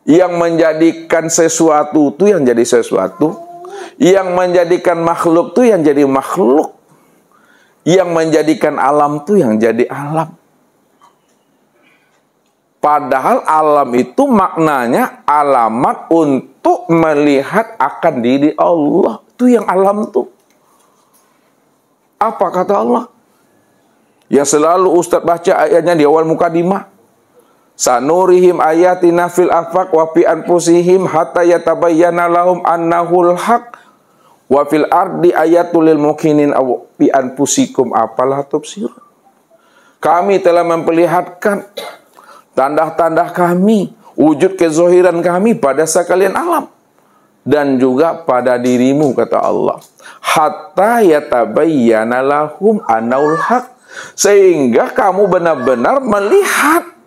S1: Yang menjadikan sesuatu itu yang jadi sesuatu. Yang menjadikan makhluk itu yang jadi makhluk. Yang menjadikan alam itu yang jadi alam. Padahal alam itu maknanya alamat untuk melihat akan diri Allah. Itu yang alam itu. Apa kata Allah? Yang selalu Ustaz baca ayatnya di awal mukadimah. Sanurihim ayatina fil afaq wa fi anfusihim hatta yatabayyana lahum annahul haq wa fil ardi ayatul lil mukminin aw fi anfusikum apalah tubsirun. Kami telah memperlihatkan tanda-tanda kami, wujud kezahiran kami pada sekalian alam dan juga pada dirimu, kata Allah. Hatta yatabayyana lahum annahul haq, sehingga kamu benar-benar melihat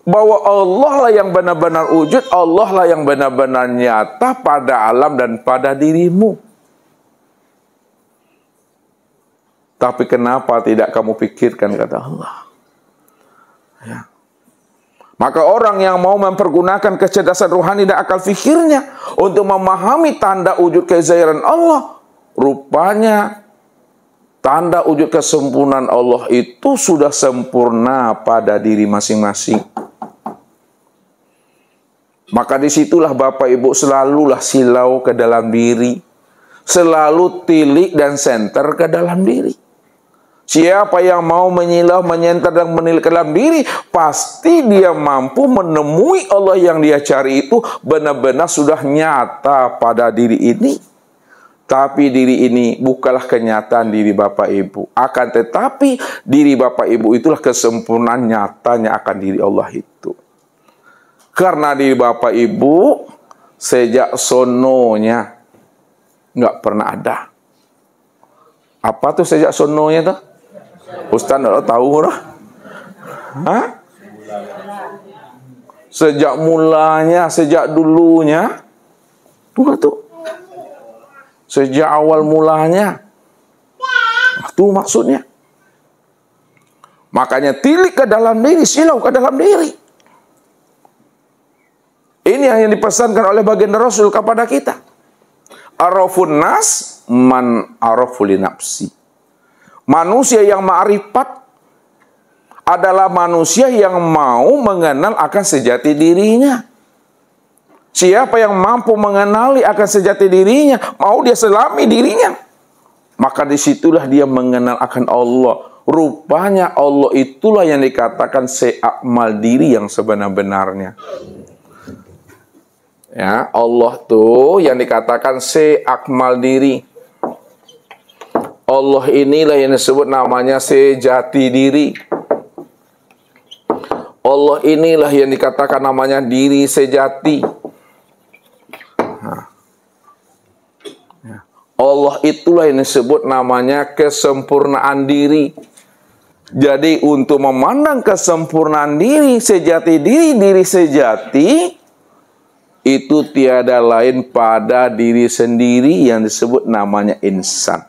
S1: bahwa Allah lah yang benar-benar wujud, Allah lah yang benar-benar nyata pada alam dan pada dirimu. Tapi kenapa tidak kamu pikirkan, kata Allah. Ya. Maka orang yang mau mempergunakan kecerdasan rohani dan akal fikirnya untuk memahami tanda wujud kezahiran Allah, rupanya tanda wujud kesempurnaan Allah itu sudah sempurna pada diri masing-masing. Maka disitulah Bapak Ibu selalulah silau ke dalam diri. selalu tilik dan senter ke dalam diri. Siapa yang mau menyilau, menyenter dan menilik ke dalam diri, pasti dia mampu menemui Allah yang dia cari itu benar-benar sudah nyata pada diri ini. Tapi diri ini bukanlah kenyataan diri Bapak Ibu. Akan tetapi diri Bapak Ibu itulah kesempurnaan nyatanya akan diri Allah itu. Karena diri Bapak Ibu sejak sononya nggak pernah ada. Apa tuh sejak sononya tuh? Ustaz nggak tahu lah. Hah? Sejak mulanya, sejak dulunya, tuh. Sejak awal mulanya, itu maksudnya. Makanya tilik ke dalam diri, silau ke dalam diri. Ini yang dipesankan oleh baginda Rasul kepada kita. Arafun nas man arafu li nafsi. Manusia yang ma'rifat adalah manusia yang mau mengenal akan sejati dirinya. Siapa yang mampu mengenali akan sejati dirinya, mau dia selami dirinya, maka disitulah dia mengenal akan Allah. Rupanya Allah itulah yang dikatakan seakmal diri yang sebenar-benarnya. Ya, Allah tuh yang dikatakan seakmal diri. Allah inilah yang disebut namanya sejati diri. Allah inilah yang dikatakan namanya diri sejati. Allah itulah yang disebut namanya kesempurnaan diri. Jadi untuk memandang kesempurnaan diri, sejati diri, diri sejati, itu tiada lain pada diri sendiri yang disebut namanya insan.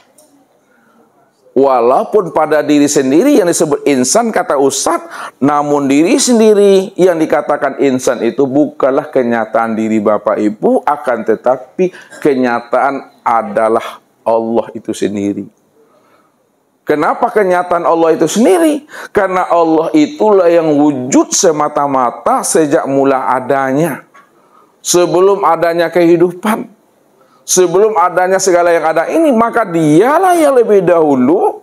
S1: Walaupun pada diri sendiri yang disebut insan, kata Ustadz, namun diri sendiri yang dikatakan insan itu bukanlah kenyataan diri Bapak Ibu, akan tetapi kenyataan adalah Allah itu sendiri. Kenapa kenyataan Allah itu sendiri? Karena Allah itulah yang wujud semata-mata sejak mula adanya. Sebelum adanya kehidupan. Sebelum adanya segala yang ada ini, maka dialah yang lebih dahulu,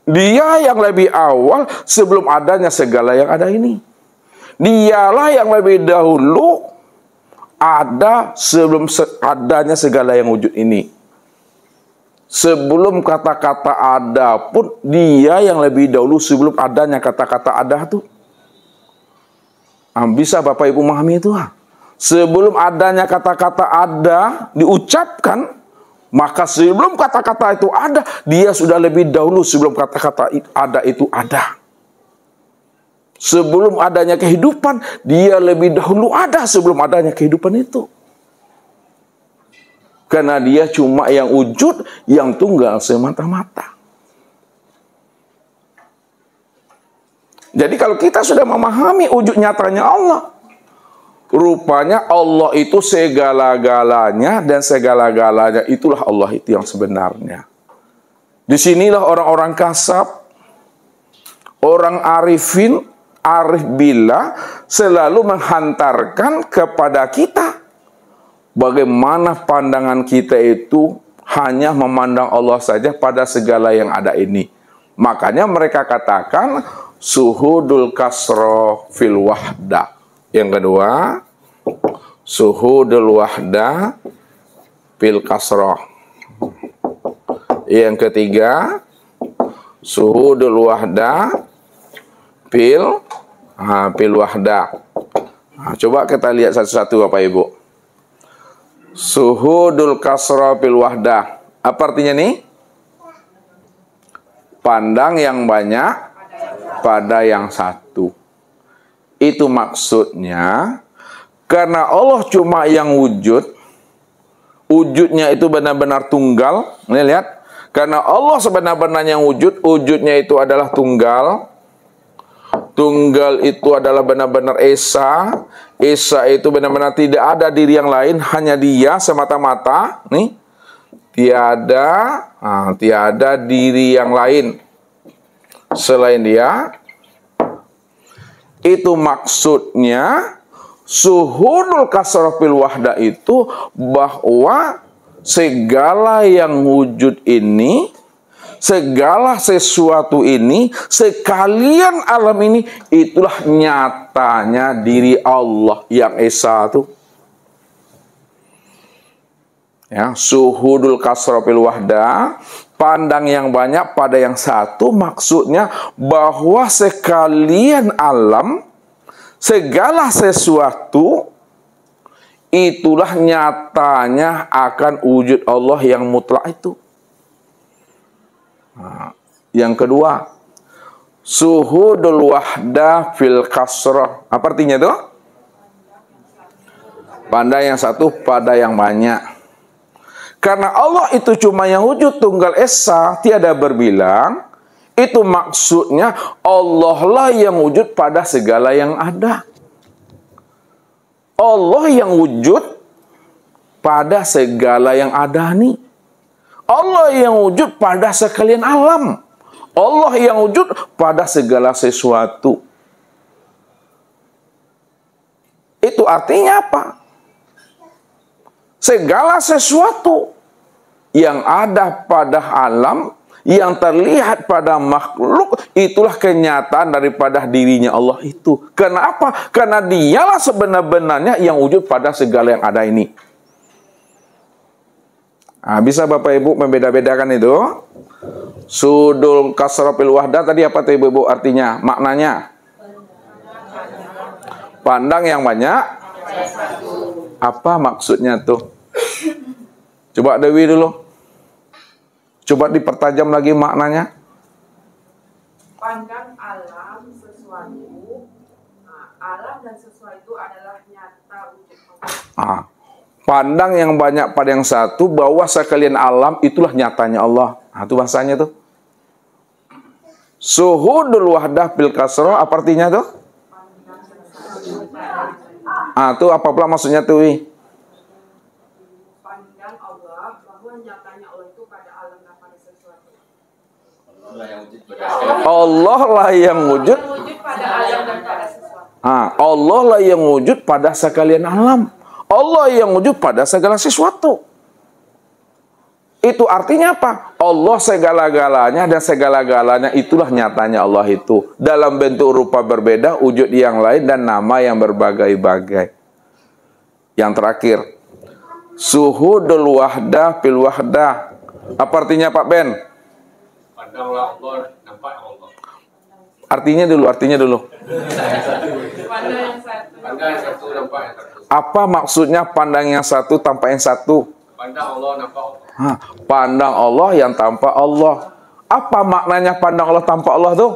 S1: dia yang lebih awal sebelum adanya segala yang ada ini. Dialah yang lebih dahulu ada sebelum adanya segala yang wujud ini. Sebelum kata-kata ada pun, dia yang lebih dahulu sebelum adanya kata-kata ada tuh. Bisa Bapak Ibu memahami itu? Sebelum adanya kata-kata ada diucapkan, maka sebelum kata-kata itu ada, dia sudah lebih dahulu sebelum kata-kata ada itu ada. Sebelum adanya kehidupan, dia lebih dahulu ada sebelum adanya kehidupan itu. Karena dia cuma yang wujud, yang tunggal semata-mata. Jadi kalau kita sudah memahami wujud nyatanya Allah, rupanya Allah itu segala-galanya, dan segala-galanya itulah Allah itu yang sebenarnya. Disinilah orang-orang kasab, orang arifin, arif billah selalu menghantarkan kepada kita bagaimana pandangan kita itu hanya memandang Allah saja pada segala yang ada ini. Makanya mereka katakan suhudul kasro fil wahda. Yang kedua, suhudul wahda fil kasroh. Yang ketiga, suhudul wahda fil wahda. Coba kita lihat satu-satu Bapak Ibu. Suhudul kasroh fil wahda. Apa artinya nih? Pandang yang banyak pada yang satu. Itu maksudnya, karena Allah cuma yang wujud, wujudnya itu benar-benar tunggal. Ini lihat, karena Allah sebenar-benarnya yang wujud, wujudnya itu adalah tunggal. Tunggal itu adalah benar-benar Esa. Esa itu benar-benar tidak ada diri yang lain, hanya dia semata-mata. Nih, tiada diri yang lain selain dia. Itu maksudnya suhudul kasroh fil wahda itu bahwa segala yang wujud ini, segala sesuatu ini, sekalian alam ini, itulah nyatanya diri Allah yang Esa itu. Ya, suhudul kasrofil wahdah, pandang yang banyak pada yang satu, maksudnya bahwa sekalian alam, segala sesuatu, itulah nyatanya akan wujud Allah yang mutlak itu. Nah, yang kedua, suhudul wahdah fil kasrah. Apa artinya itu? Pandang yang satu pada yang banyak. Karena Allah itu cuma yang wujud tunggal esa, tiada berbilang, itu maksudnya Allah lah yang wujud pada segala yang ada. Allah yang wujud pada segala yang ada nih. Allah yang wujud pada sekalian alam. Allah yang wujud pada segala sesuatu. Itu artinya apa? Segala sesuatu yang ada pada alam, yang terlihat pada makhluk, itulah kenyataan daripada dirinya Allah itu. Kenapa? Karena dialah sebenar-benarnya yang wujud pada segala yang ada ini. Nah, bisa Bapak Ibu membeda-bedakan itu? Sudul kasrofil wahdah tadi apa Ibu Ibu artinya? Maknanya? Pandang yang banyak. Apa maksudnya tuh? Coba Dewi dulu. Coba dipertajam lagi maknanya.
S2: Pandang alam sesuatu. Nah, alam dan sesuatu adalah nyata wujud Allah.
S1: Pandang yang banyak pada yang satu, bahwa sekalian alam itulah nyatanya Allah. Nah, itu bahasanya tuh. Suhudul wahdah bil kasroh, apa artinya tuh? Itu apa pula maksudnya tuh?
S2: Pandang Allah, bahwa nyatanya Allah itu pada alam dan pada sesuatu.
S1: Allah lah yang wujud
S2: pada alam dan pada sesuatu.
S1: Allah lah yang wujud pada sekalian alam. Allah yang wujud pada segala sesuatu. Itu artinya apa? Allah segala-galanya dan segala-galanya itulah nyatanya Allah itu. Dalam bentuk rupa berbeda, wujud yang lain dan nama yang berbagai-bagai. Yang terakhir, suhudul wahdah fil wahdah. Apa artinya Pak Ben?
S3: Pandanglah Allah, nampak Allah.
S1: Artinya dulu.
S2: Pandang yang satu,
S3: nampak yang satu.
S1: Apa maksudnya pandang yang satu tanpa yang satu?
S3: Pandang Allah, nampak Allah.
S1: Pandang Allah yang tanpa Allah. Apa maknanya pandang Allah tanpa Allah tuh?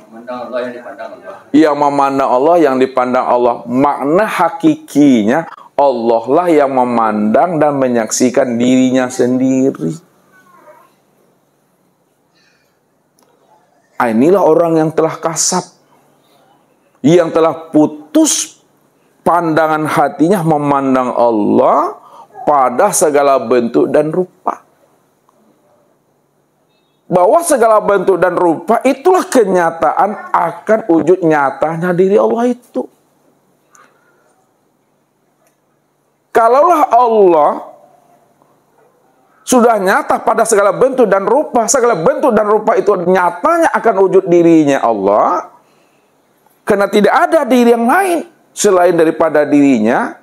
S3: Memandang Allah yang dipandang Allah.
S1: Yang memandang Allah yang dipandang Allah. Makna hakikinya Allah lah yang memandang dan menyaksikan dirinya sendiri. Inilah orang yang telah kasab, yang telah putus pandangan hatinya memandang Allah pada segala bentuk dan rupa. Bahwa segala bentuk dan rupa itulah kenyataan akan wujud nyatanya diri Allah itu. Kalaulah Allah sudah nyata pada segala bentuk dan rupa itu nyatanya akan wujud dirinya Allah, karena tidak ada diri yang lain selain daripada dirinya,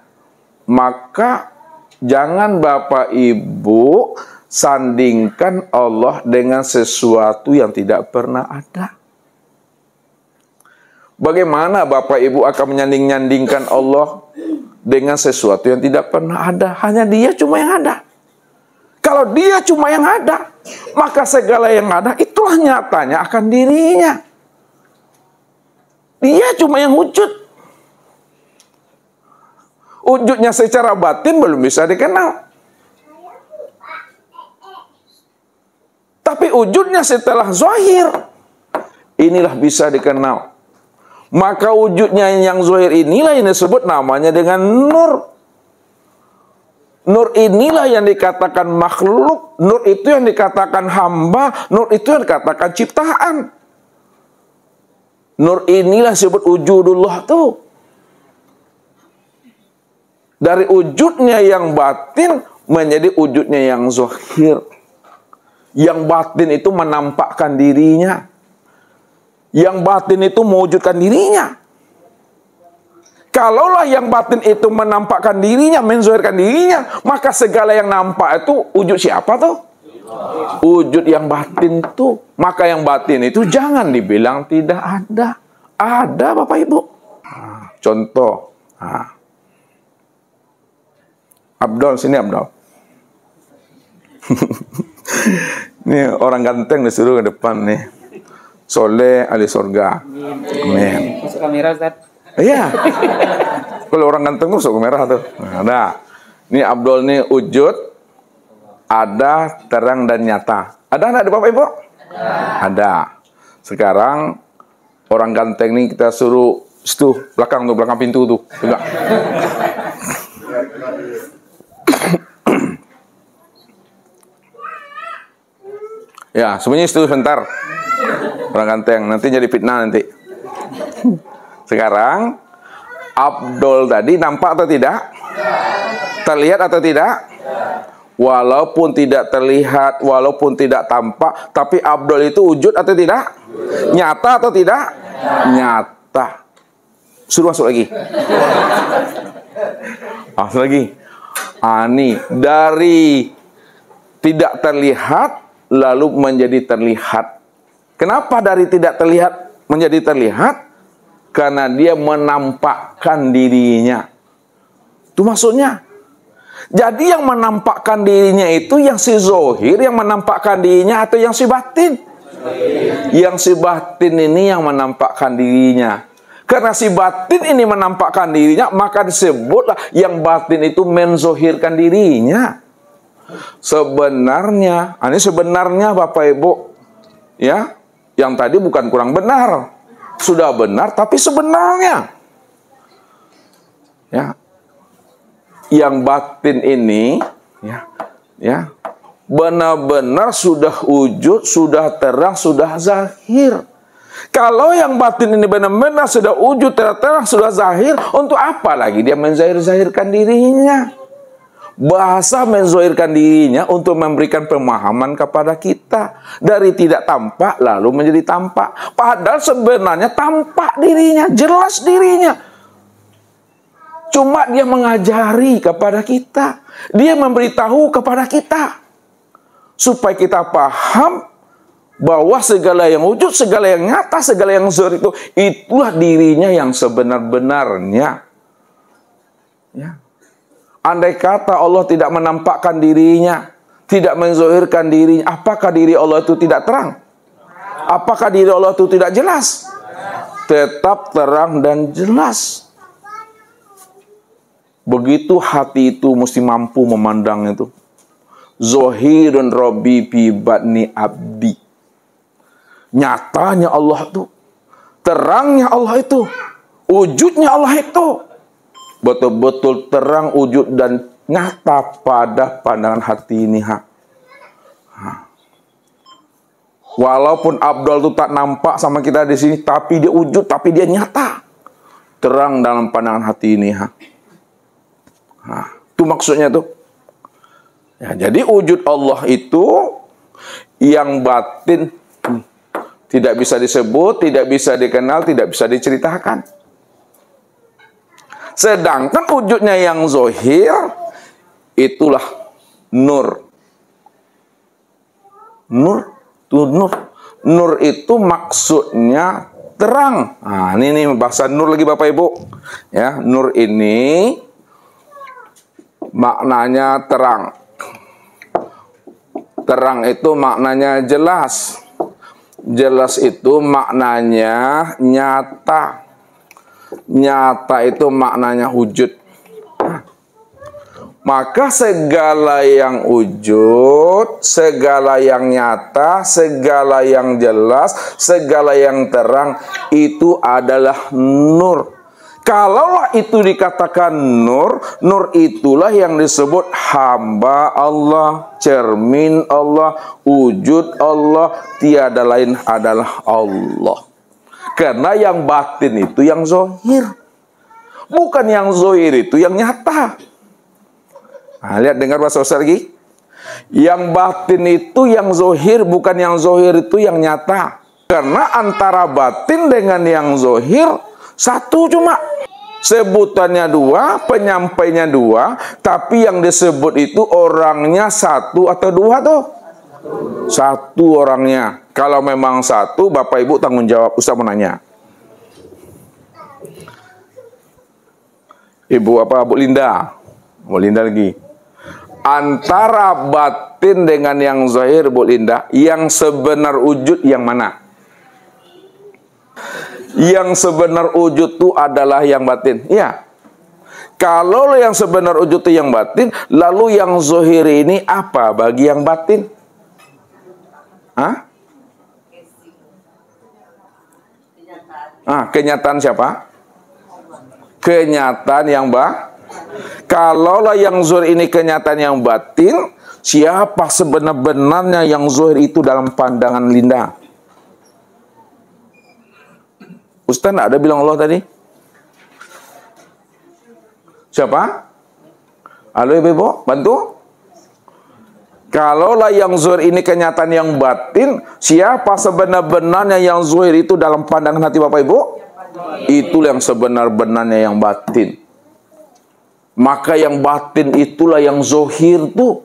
S1: maka jangan Bapak Ibu sandingkan Allah dengan sesuatu yang tidak pernah ada. Bagaimana Bapak Ibu akan menyanding-nyandingkan Allah dengan sesuatu yang tidak pernah ada? Hanya Dia cuma yang ada. Kalau Dia cuma yang ada, maka segala yang ada itulah nyatanya akan dirinya. Dia cuma yang wujud. Wujudnya secara batin belum bisa dikenal. Tapi wujudnya setelah zahir, inilah bisa dikenal. Maka wujudnya yang zahir inilah yang disebut namanya dengan nur. Nur inilah yang dikatakan makhluk, nur itu yang dikatakan hamba, nur itu yang dikatakan ciptaan. Nur inilah disebut wujudullah tuh. Dari wujudnya yang batin, menjadi wujudnya yang zahir. Yang batin itu menampakkan dirinya. Yang batin itu mewujudkan dirinya. Kalaulah yang batin itu menampakkan dirinya, menzahirkan dirinya, maka segala yang nampak itu wujud siapa tuh? Wujud yang batin itu. Maka yang batin itu jangan dibilang tidak ada. Ada, Bapak Ibu. Contoh. Abdul, sini Abdul. Ini orang ganteng disuruh ke depan nih. Soleh ahli surga. Amin.
S4: Masuk kamera, Ustaz.
S1: Iya. Kalau orang ganteng tuh masuk kamera tuh. Nah, ini Abdul nih wujud, ada, terang dan nyata. Ada nggak di Bapak Ibu? Ada. Sekarang orang ganteng nih kita suruh situ belakang pintu tuh. Enggak. Ya, semuanya situ sebentar. Orang ganteng, nanti jadi fitnah nanti. Sekarang Abdul tadi nampak atau tidak? Terlihat atau tidak? Walaupun tidak terlihat, walaupun tidak tampak, tapi Abdul itu wujud atau tidak? Nyata atau tidak? Nyata. Suruh masuk lagi. Masuk lagi. Nih, dari tidak terlihat lalu menjadi terlihat. Kenapa dari tidak terlihat menjadi terlihat? Karena dia menampakkan dirinya. Itu maksudnya. Jadi yang menampakkan dirinya itu yang si zohir, yang menampakkan dirinya, atau yang si batin? Yang si batin ini yang menampakkan dirinya. Karena si batin ini menampakkan dirinya, maka disebutlah yang batin itu menzohirkan dirinya. Sebenarnya, ini sebenarnya Bapak Ibu, ya, yang tadi bukan kurang benar. Sudah benar, tapi sebenarnya, ya, yang batin ini, ya, benar-benar sudah wujud, sudah terang, sudah zahir. Kalau yang batin ini benar-benar sudah wujud, terang, sudah zahir, untuk apa lagi dia menzahir-zahirkan dirinya? Bahasa menzahirkan dirinya untuk memberikan pemahaman kepada kita. Dari tidak tampak lalu menjadi tampak. Padahal sebenarnya tampak dirinya, jelas dirinya. Cuma dia mengajari kepada kita. Dia memberitahu kepada kita. Supaya kita paham bahwa segala yang wujud, segala yang nyata, segala yang zahir itu, itulah dirinya yang sebenar-benarnya. Ya. Andai kata Allah tidak menampakkan dirinya, tidak menzahirkan dirinya, apakah diri Allah itu tidak terang? Apakah diri Allah itu tidak jelas? Tetap terang dan jelas. Begitu hati itu mesti mampu memandang itu. Zahirun Rabbi fi batni abdi. Nyatanya Allah itu, terangnya Allah itu, wujudnya Allah itu betul-betul terang, wujud dan nyata pada pandangan hati ini. Walaupun Abdul itu tak nampak sama kita di sini, tapi dia wujud, tapi dia nyata, terang dalam pandangan hati ini. Itu maksudnya tuh. Ya, jadi wujud Allah itu yang batin tidak bisa disebut, tidak bisa dikenal, tidak bisa diceritakan. Sedangkan wujudnya yang zahir itulah nur. Nur, tuh nur. Nur itu maksudnya terang. Nah, ini bahasa nur lagi Bapak Ibu. Ya, nur ini maknanya terang. Terang itu maknanya jelas. Jelas itu maknanya nyata. Nyata itu maknanya wujud. Maka segala yang wujud, segala yang nyata, segala yang jelas, segala yang terang, itu adalah nur. Kalaulah itu dikatakan nur, nur itulah yang disebut hamba Allah, cermin Allah, wujud Allah, tiada lain adalah Allah. Karena yang batin itu yang zahir, bukan yang zahir itu yang nyata. Nah, lihat, dengar bahasa Ustaz lagi. Yang batin itu yang zohir, bukan yang zohir itu yang nyata. Karena antara batin dengan yang zohir satu cuma. Sebutannya dua, penyampainya dua, tapi yang disebut itu orangnya satu atau dua tuh? Satu orangnya. Kalau memang satu, Bapak Ibu tanggung jawab. Ustaz mau nanya. Ibu apa? Bu Linda. Bu Linda lagi. Antara batin dengan yang zahir, Bu Linda, yang sebenar wujud yang mana? Yang sebenar wujud itu adalah yang batin. Ya. Kalau yang sebenar wujud itu yang batin, lalu yang zahir ini apa bagi yang batin? Hah? Kenyataan siapa? Kenyataan yang Kalaulah yang zahir ini kenyataan yang batin, siapa sebenar-benarnya yang zahir itu dalam pandangan Linda? Ustaz nggak ada bilang Allah tadi? Siapa? Halo Ibu, bantu? Kalaulah yang zahir ini kenyataan yang batin, siapa sebenar-benarnya yang zahir itu dalam pandangan hati Bapak Ibu? Itulah yang sebenar-benarnya yang batin. Maka yang batin itulah yang zahir tuh.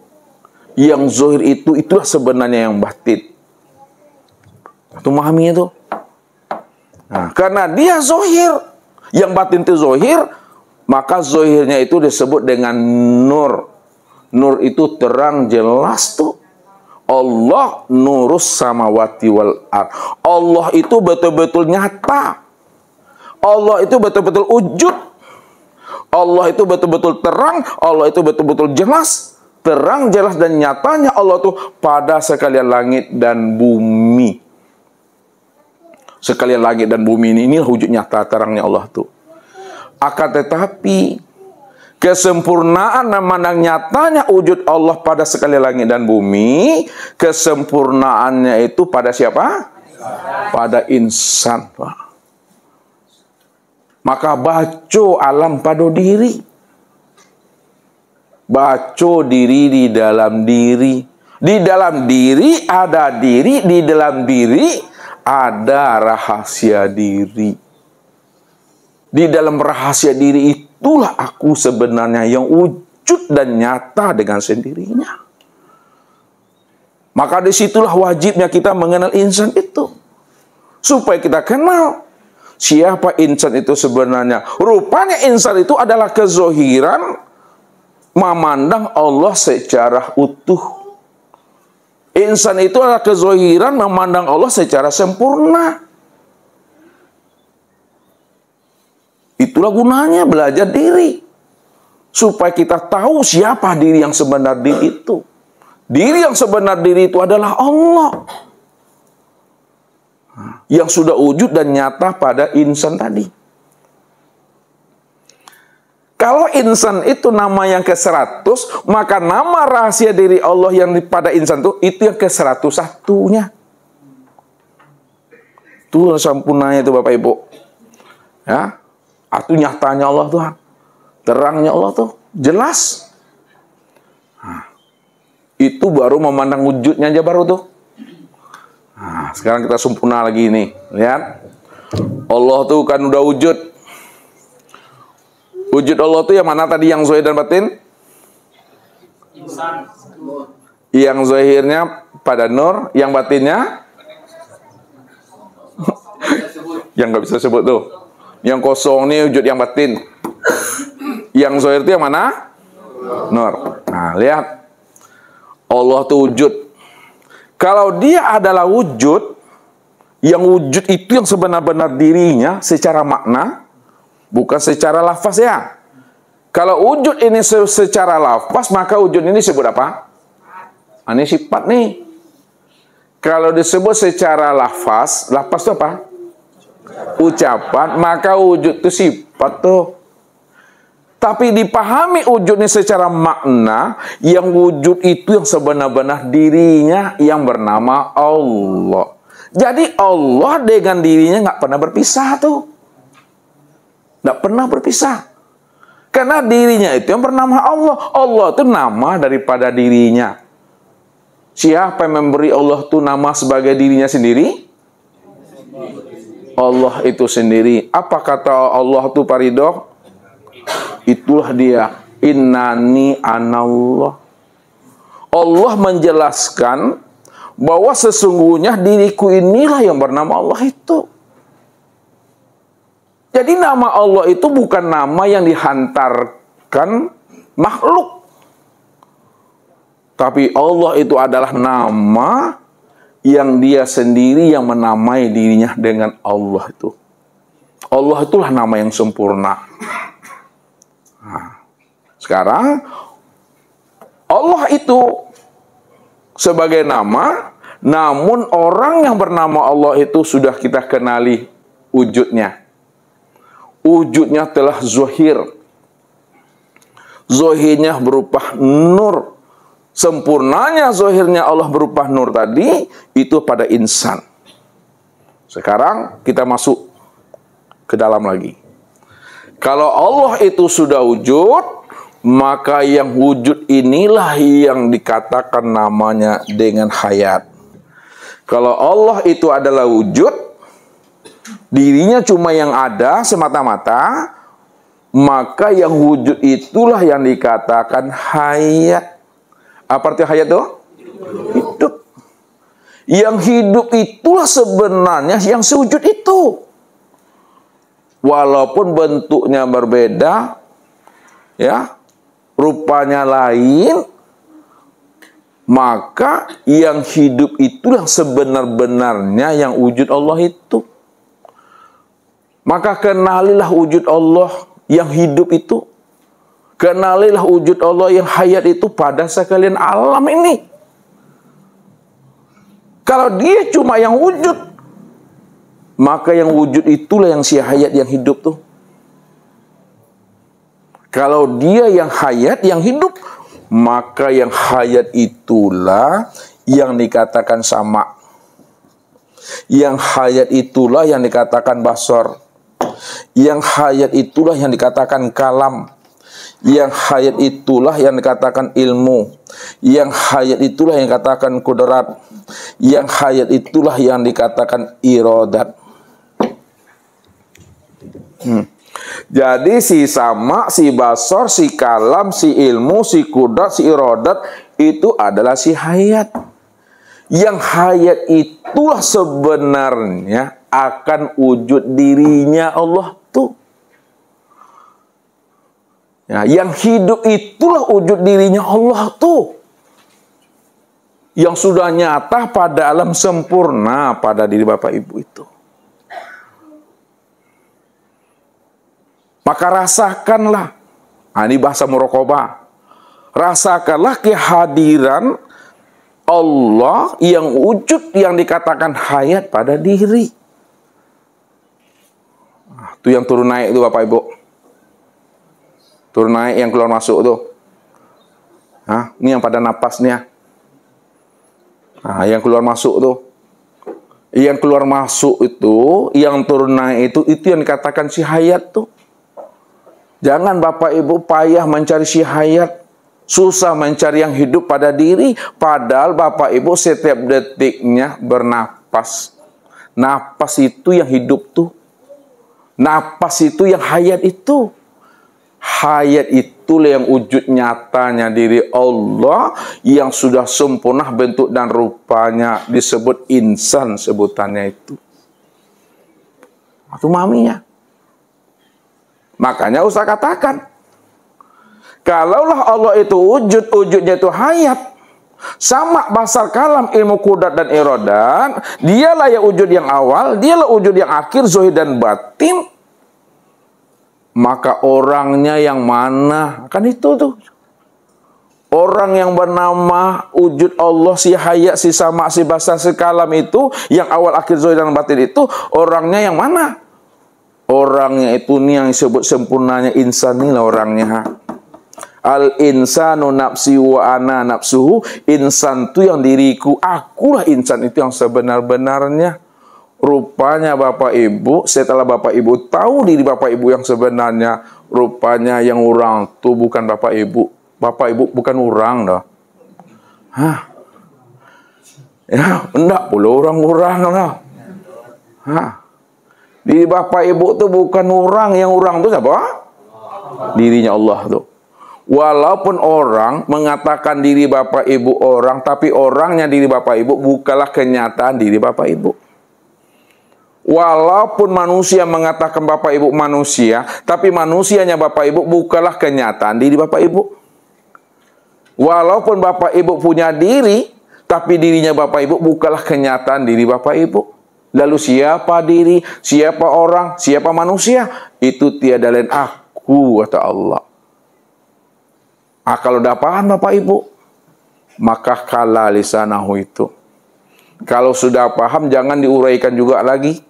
S1: Yang zahir itulah sebenarnya yang batin. Itu memahami itu. Nah, karena dia zahir, yang batin itu zahir, maka zahirnya itu disebut dengan nur. Nur itu terang jelas tuh. Allah nurus samawati wal ard. Allah itu betul-betul nyata. Allah itu betul-betul wujud. Allah itu betul-betul terang. Allah itu betul-betul jelas. Terang, jelas, dan nyatanya Allah tuh pada sekalian langit dan bumi. Sekalian langit dan bumi ini wujud nyata terangnya Allah tuh. Akan tetapi kesempurnaan memandang nyatanya wujud Allah pada sekalian langit dan bumi, kesempurnaannya itu pada siapa? Pada insan, Pak. Maka baco alam pada diri. Baco diri di dalam diri. Di dalam diri ada diri, di dalam diri ada rahasia diri. Di dalam rahasia diri itulah aku sebenarnya yang wujud dan nyata dengan sendirinya. Maka disitulah wajibnya kita mengenal insan itu. Supaya kita kenal siapa insan itu sebenarnya. Rupanya insan itu adalah kezohiran memandang Allah secara utuh. Insan itu adalah kezohiran memandang Allah secara sempurna. Itulah gunanya belajar diri. Supaya kita tahu siapa diri yang sebenar diri itu. Diri yang sebenar diri itu adalah Allah. Yang sudah wujud dan nyata pada insan tadi. Kalau insan itu nama yang ke-100, maka nama rahasia diri Allah yang pada insan itu yang ke-101-nya. Itu sempurnanya itu Bapak Ibu. Ya. Itu nyatanya Allah Tuhan. Terangnya Allah tuh jelas. Nah, itu baru memandang wujudnya aja baru tuh. Nah, sekarang kita sempurna lagi nih. Lihat. Allah tuh kan udah wujud. Wujud Allah tuh yang mana tadi, yang zahir dan batin?
S3: Insan.
S1: Yang zahirnya pada nur, yang batinnya? Yang nggak bisa sebut tuh. Yang kosong nih wujud yang batin. Yang zahir itu yang mana? Nur. Nah, lihat. Allah tuh wujud. Kalau dia adalah wujud, yang wujud itu yang sebenar-benar dirinya secara makna, bukan secara lafaz ya. Kalau wujud ini secara lafaz, maka wujud ini disebut apa? Ini sifat nih. Kalau disebut secara lafaz, lafaz itu apa? Ucapan, maka wujud itu sifat tuh. Tapi dipahami wujud ini secara makna, yang wujud itu yang sebenar-benar dirinya yang bernama Allah. Jadi Allah dengan dirinya nggak pernah berpisah tuh. Nggak pernah berpisah. Karena dirinya itu yang bernama Allah. Allah itu nama daripada dirinya. Siapa yang memberi Allah itu nama sebagai dirinya sendiri? Allah itu sendiri. Apa kata Allah itu, Pak Ridho? Itulah dia. Innani anallah. Allah menjelaskan bahwa sesungguhnya diriku inilah yang bernama Allah itu. Jadi nama Allah itu bukan nama yang dihantarkan makhluk. Tapi Allah itu adalah nama yang dia sendiri yang menamai dirinya dengan Allah itu. Allah itulah nama yang sempurna. Nah, sekarang Allah itu sebagai nama, namun orang yang bernama Allah itu sudah kita kenali wujudnya. Wujudnya telah zahir. Zahirnya berupa nur. Sempurnanya zahirnya Allah berupa nur tadi, itu pada insan. Sekarang kita masuk ke dalam lagi. Kalau Allah itu sudah wujud, maka yang wujud inilah yang dikatakan namanya dengan hayat. Kalau Allah itu adalah wujud, dirinya cuma yang ada semata-mata, maka yang wujud itulah yang dikatakan hayat. Apa arti hayat itu? Hidup. Yang hidup itulah sebenarnya yang sewujud itu. Walaupun bentuknya berbeda, ya, rupanya lain, maka yang hidup itulah sebenar-benarnya yang wujud Allah itu. Maka kenalilah wujud Allah yang hidup itu. Kenalilah wujud Allah yang hayat itu pada sekalian alam ini. Kalau dia cuma yang wujud, maka yang wujud itulah yang si hayat yang hidup tuh. Kalau dia yang hayat yang hidup, maka yang hayat itulah yang dikatakan sama. Yang hayat itulah yang dikatakan basar. Yang hayat itulah yang dikatakan kalam. Yang hayat itulah yang dikatakan ilmu. Yang hayat itulah yang dikatakan kudrat. Yang hayat itulah yang dikatakan iradat. Jadi si sama, si basar, si kalam, si ilmu, si kudrat, si iradat itu adalah si hayat. Yang hayat itulah sebenarnya akan wujud dirinya Allah tuh. Ya, yang hidup itulah wujud dirinya Allah tuh. Yang sudah nyata pada alam sempurna pada diri Bapak Ibu itu. Maka rasakanlah, ini bahasa muraqabah, rasakanlah kehadiran Allah yang wujud yang dikatakan hayat pada diri. Itu yang turun naik itu Bapak Ibu. Turun naik yang keluar masuk tuh. Ini yang pada napasnya. Yang keluar masuk tuh. Yang keluar masuk itu, yang turun naik itu yang dikatakan si hayat tuh. Jangan Bapak Ibu payah mencari si hayat, susah mencari yang hidup pada diri, padahal Bapak Ibu setiap detiknya bernapas. Napas itu yang hidup tuh. Napas itu yang hayat itu. Hayat itulah yang wujud nyatanya diri Allah yang sudah sempurna bentuk dan rupanya, disebut insan sebutannya itu. Itu maminya. Makanya Ustaz katakan, kalaulah Allah itu wujud, wujudnya itu hayat, sama basar kalam, ilmu kudrat dan iradat, dialah yang wujud yang awal, dialah wujud yang akhir, zahir dan batin. Maka orangnya yang mana? Kan itu tuh. Orang yang bernama wujud Allah, si hayat, si sama, si basar, si kalam itu, yang awal, akhir, zahir dan batin itu, orangnya yang mana? Orangnya itu nih yang disebut sempurnanya insan, inilah orangnya. Al-insanu nafsi wa ana nafsuhu. Insan itu yang diriku, akulah insan itu yang sebenar-benarnya. Rupanya Bapak Ibu, setelah Bapak Ibu tahu diri Bapak Ibu yang sebenarnya, rupanya yang orang tuh bukan bapak ibu. Bapak ibu bukan orang dah. Hah? Ya, enggak pula orang-orang lah. Hah? Diri bapak ibu tuh bukan orang, yang orang tuh siapa? Dirinya Allah tuh. Walaupun orang mengatakan diri bapak ibu orang, tapi orangnya diri bapak ibu bukanlah kenyataan diri bapak ibu. Walaupun manusia mengatakan bapak ibu manusia, tapi manusianya bapak ibu bukanlah kenyataan diri bapak ibu. Walaupun bapak ibu punya diri, tapi dirinya bapak ibu bukanlah kenyataan diri bapak ibu. Lalu siapa diri, siapa orang, siapa manusia? Itu tiada lain aku, kata Allah. Kalau dah paham bapak ibu, maka kala lisanahu itu. Kalau sudah paham, jangan diuraikan juga lagi.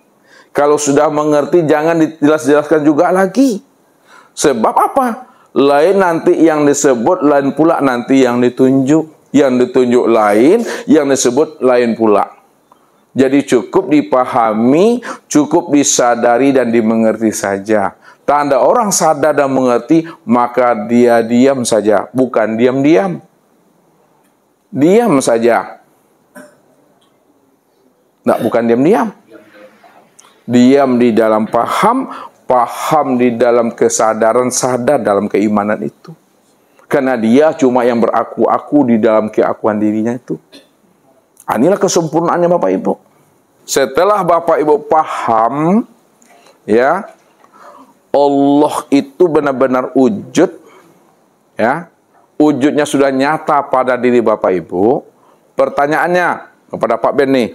S1: Kalau sudah mengerti, jangan dijelas-jelaskan juga lagi. Sebab apa? Lain nanti yang disebut, lain pula nanti yang ditunjuk. Yang ditunjuk lain, yang disebut lain pula. Jadi cukup dipahami, cukup disadari dan dimengerti saja. Tanda orang sadar dan mengerti, maka dia diam saja. Bukan diam-diam. Diam saja. Nah, bukan diam-diam. Diam di dalam paham, paham di dalam kesadaran, sadar dalam keimanan itu. Karena dia cuma yang beraku-aku di dalam keakuan dirinya itu. Inilah kesempurnaannya Bapak Ibu. Setelah Bapak Ibu paham, ya, Allah itu benar-benar wujud, ya, wujudnya sudah nyata pada diri Bapak Ibu. Pertanyaannya kepada Pak Ben nih,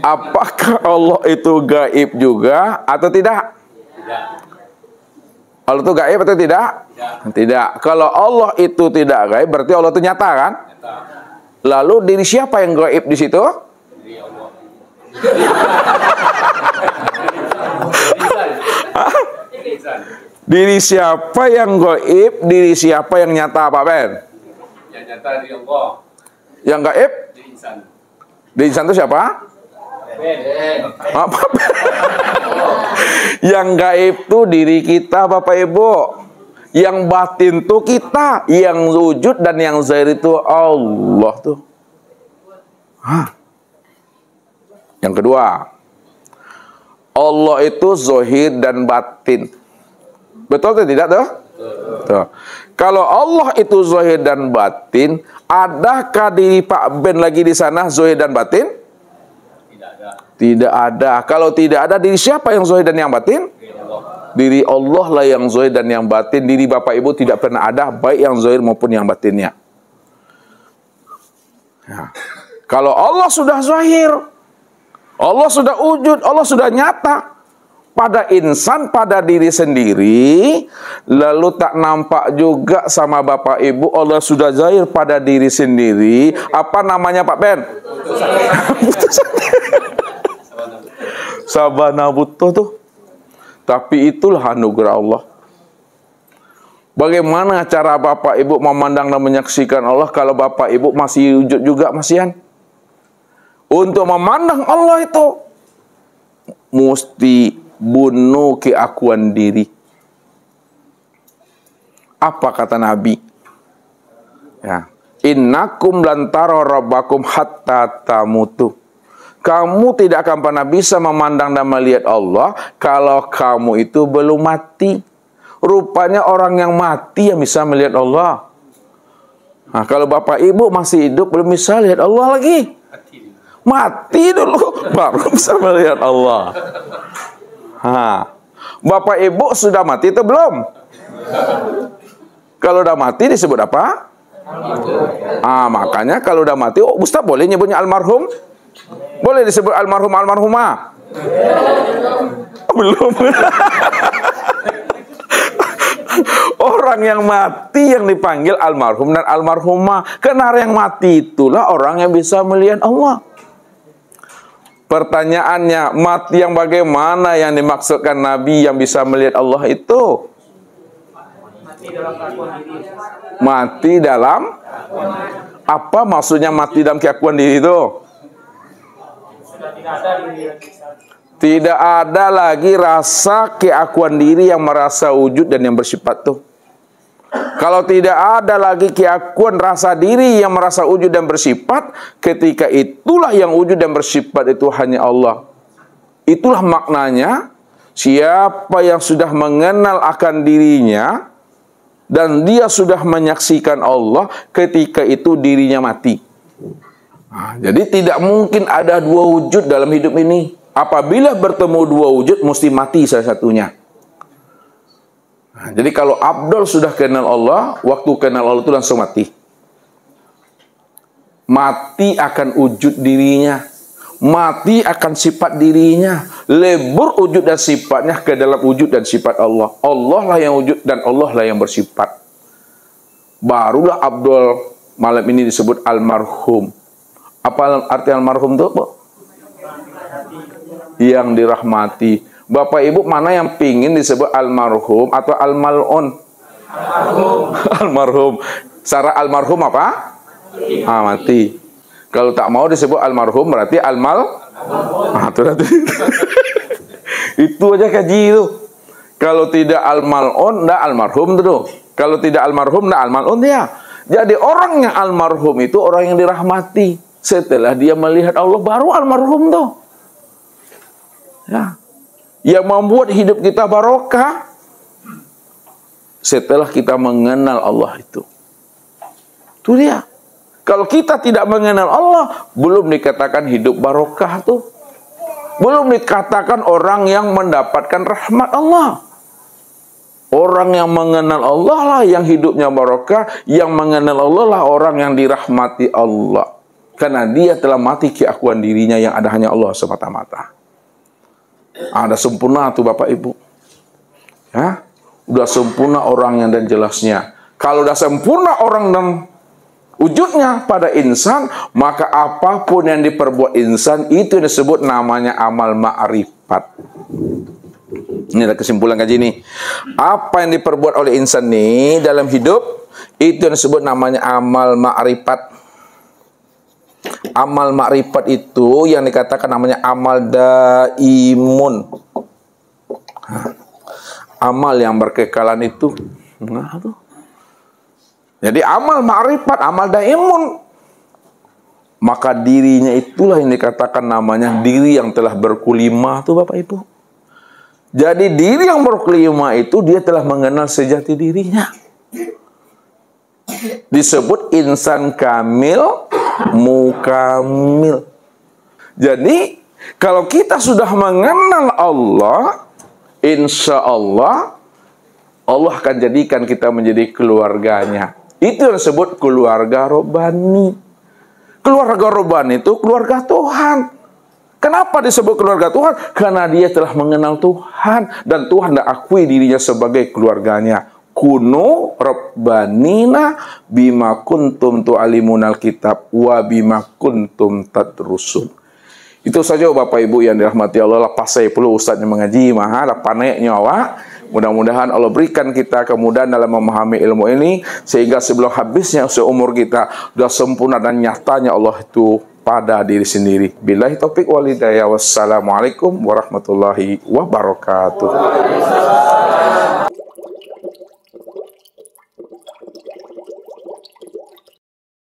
S1: apakah Allah itu gaib juga atau tidak? Tidak. Allah itu gaib atau tidak? Tidak. Tidak. Kalau Allah itu tidak gaib, berarti Allah itu nyata kan? Nyata. Lalu diri siapa yang gaib di situ? Diri Allah. Diri siapa yang gaib? Diri siapa yang nyata, Pak Ben?
S3: Yang nyata diri Allah.
S1: Yang gaib?
S3: Diri insan.
S1: Diri insan itu siapa? Apa? Yang gaib tuh diri kita Bapak Ibu. Yang batin tuh kita. Yang wujud dan yang zahir itu Allah tuh. Hah. Yang kedua, Allah itu zahir dan batin. Betul atau tidak tuh? Tuh. Kalau Allah itu zahir dan batin, adakah diri Pak Ben lagi di sana zahir dan batin? Tidak ada. Kalau tidak ada, diri siapa yang zahir dan yang batin? Diri Allah lah yang zahir dan yang batin. Diri Bapak Ibu tidak pernah ada, baik yang zahir maupun yang batinnya. Ya. Kalau Allah sudah zahir, Allah sudah wujud, Allah sudah nyata pada insan, pada diri sendiri, lalu tak nampak juga sama Bapak Ibu, Allah sudah zahir pada diri sendiri. Apa namanya Pak Ben? Sabana butuh tuh. Tapi itulah anugerah Allah. Bagaimana cara Bapak Ibu memandang dan menyaksikan Allah kalau Bapak Ibu masih wujud juga masihan? Untuk memandang Allah itu mesti bunuh keakuan diri. Apa kata Nabi? Ya, innakum lan tara rabbakum hatta tamutu. Kamu tidak akan pernah bisa memandang dan melihat Allah kalau kamu itu belum mati. Rupanya orang yang mati yang bisa melihat Allah. Nah, kalau Bapak Ibu masih hidup belum bisa lihat Allah lagi. Mati dulu baru bisa melihat Allah. Nah, Bapak Ibu sudah mati itu belum? Kalau udah mati disebut apa? Makanya kalau udah mati, Ustaz boleh nyebutnya almarhum? Boleh disebut almarhum almarhumah? Belum. Orang yang mati yang dipanggil almarhum dan almarhumah. Karena yang mati itulah orang yang bisa melihat Allah. Pertanyaannya, mati yang bagaimana yang dimaksudkan Nabi yang bisa melihat Allah itu? Mati dalam apa maksudnya mati dalam keakuan diri itu? Tidak ada lagi rasa keakuan diri yang merasa wujud dan yang bersifat tuh. Kalau tidak ada lagi keakuan rasa diri yang merasa wujud dan bersifat, ketika itulah yang wujud dan bersifat itu hanya Allah. Itulah maknanya, siapa yang sudah mengenal akan dirinya dan dia sudah menyaksikan Allah, ketika itu dirinya mati. Nah, jadi tidak mungkin ada dua wujud dalam hidup ini. Apabila bertemu dua wujud, mesti mati salah satunya. Nah, jadi kalau Abdul sudah kenal Allah, waktu kenal Allah itu langsung mati. Mati akan wujud dirinya. Mati akan sifat dirinya. Lebur wujud dan sifatnya ke dalam wujud dan sifat Allah. Allah lah yang wujud dan Allah lah yang bersifat. Barulah Abdul malam ini disebut almarhum. Apa arti almarhum itu, Bu? Yang dirahmati. Bapak Ibu, mana yang pingin disebut almarhum atau almal'un? Almarhum. Almarhum. Secara almarhum apa? Mati. Kalau tak mau disebut almarhum berarti itu aja kaji itu. Kalau tidak almal'un, enggak almarhum tuh. Kalau tidak almarhum, enggak almal'un ya. Jadi orang yang almarhum itu orang yang dirahmati. Setelah dia melihat Allah, baru almarhum tuh. Ya. Yang membuat hidup kita barokah setelah kita mengenal Allah itu. Itu dia. Kalau kita tidak mengenal Allah, belum dikatakan hidup barokah tuh. Belum dikatakan orang yang mendapatkan rahmat Allah. Orang yang mengenal Allah lah yang hidupnya barokah, yang mengenal Allah lah orang yang dirahmati Allah. Karena dia telah mati keakuan dirinya yang ada hanya Allah semata-mata. Ada sempurna tuh Bapak Ibu. Ya, udah sempurna orangnya dan jelasnya. Kalau udah sempurna orang dan wujudnya pada insan, maka apapun yang diperbuat insan itu disebut namanya amal ma'rifat. Ini adalah kesimpulan kaji ini. Apa yang diperbuat oleh insan ini dalam hidup, itu yang disebut namanya amal ma'rifat. Amal makrifat itu yang dikatakan namanya amal daimun. Amal yang berkekalan itu. Nah, tuh. Jadi amal makrifat, amal daimun. Maka dirinya itulah yang dikatakan namanya diri yang telah berkulima tuh Bapak Ibu. Jadi diri yang berkulima itu dia telah mengenal sejati dirinya. Disebut insan kamil, mukamil. Jadi kalau kita sudah mengenal Allah, insya Allah Allah akan jadikan kita menjadi keluarganya. Itu yang disebut keluarga robbani. Keluarga robbani itu keluarga Tuhan. Kenapa disebut keluarga Tuhan? Karena dia telah mengenal Tuhan dan Tuhan dah akui dirinya sebagai keluarganya. Kunu rabbanina bima kuntum tu'alimunal kitab wa bima kuntum tadrusun. Itu saja Bapak Ibu yang dirahmati Allah. Lepas saya perlu ustaznya mengaji mahal paneknya awak. Mudah-mudahan Allah berikan kita kemudahan dalam memahami ilmu ini sehingga sebelum habisnya seumur kita sudah sempurna dan nyatanya Allah itu pada diri sendiri. Billahi taufik wal hidayah. Wassalamualaikum warahmatullahi wabarakatuh.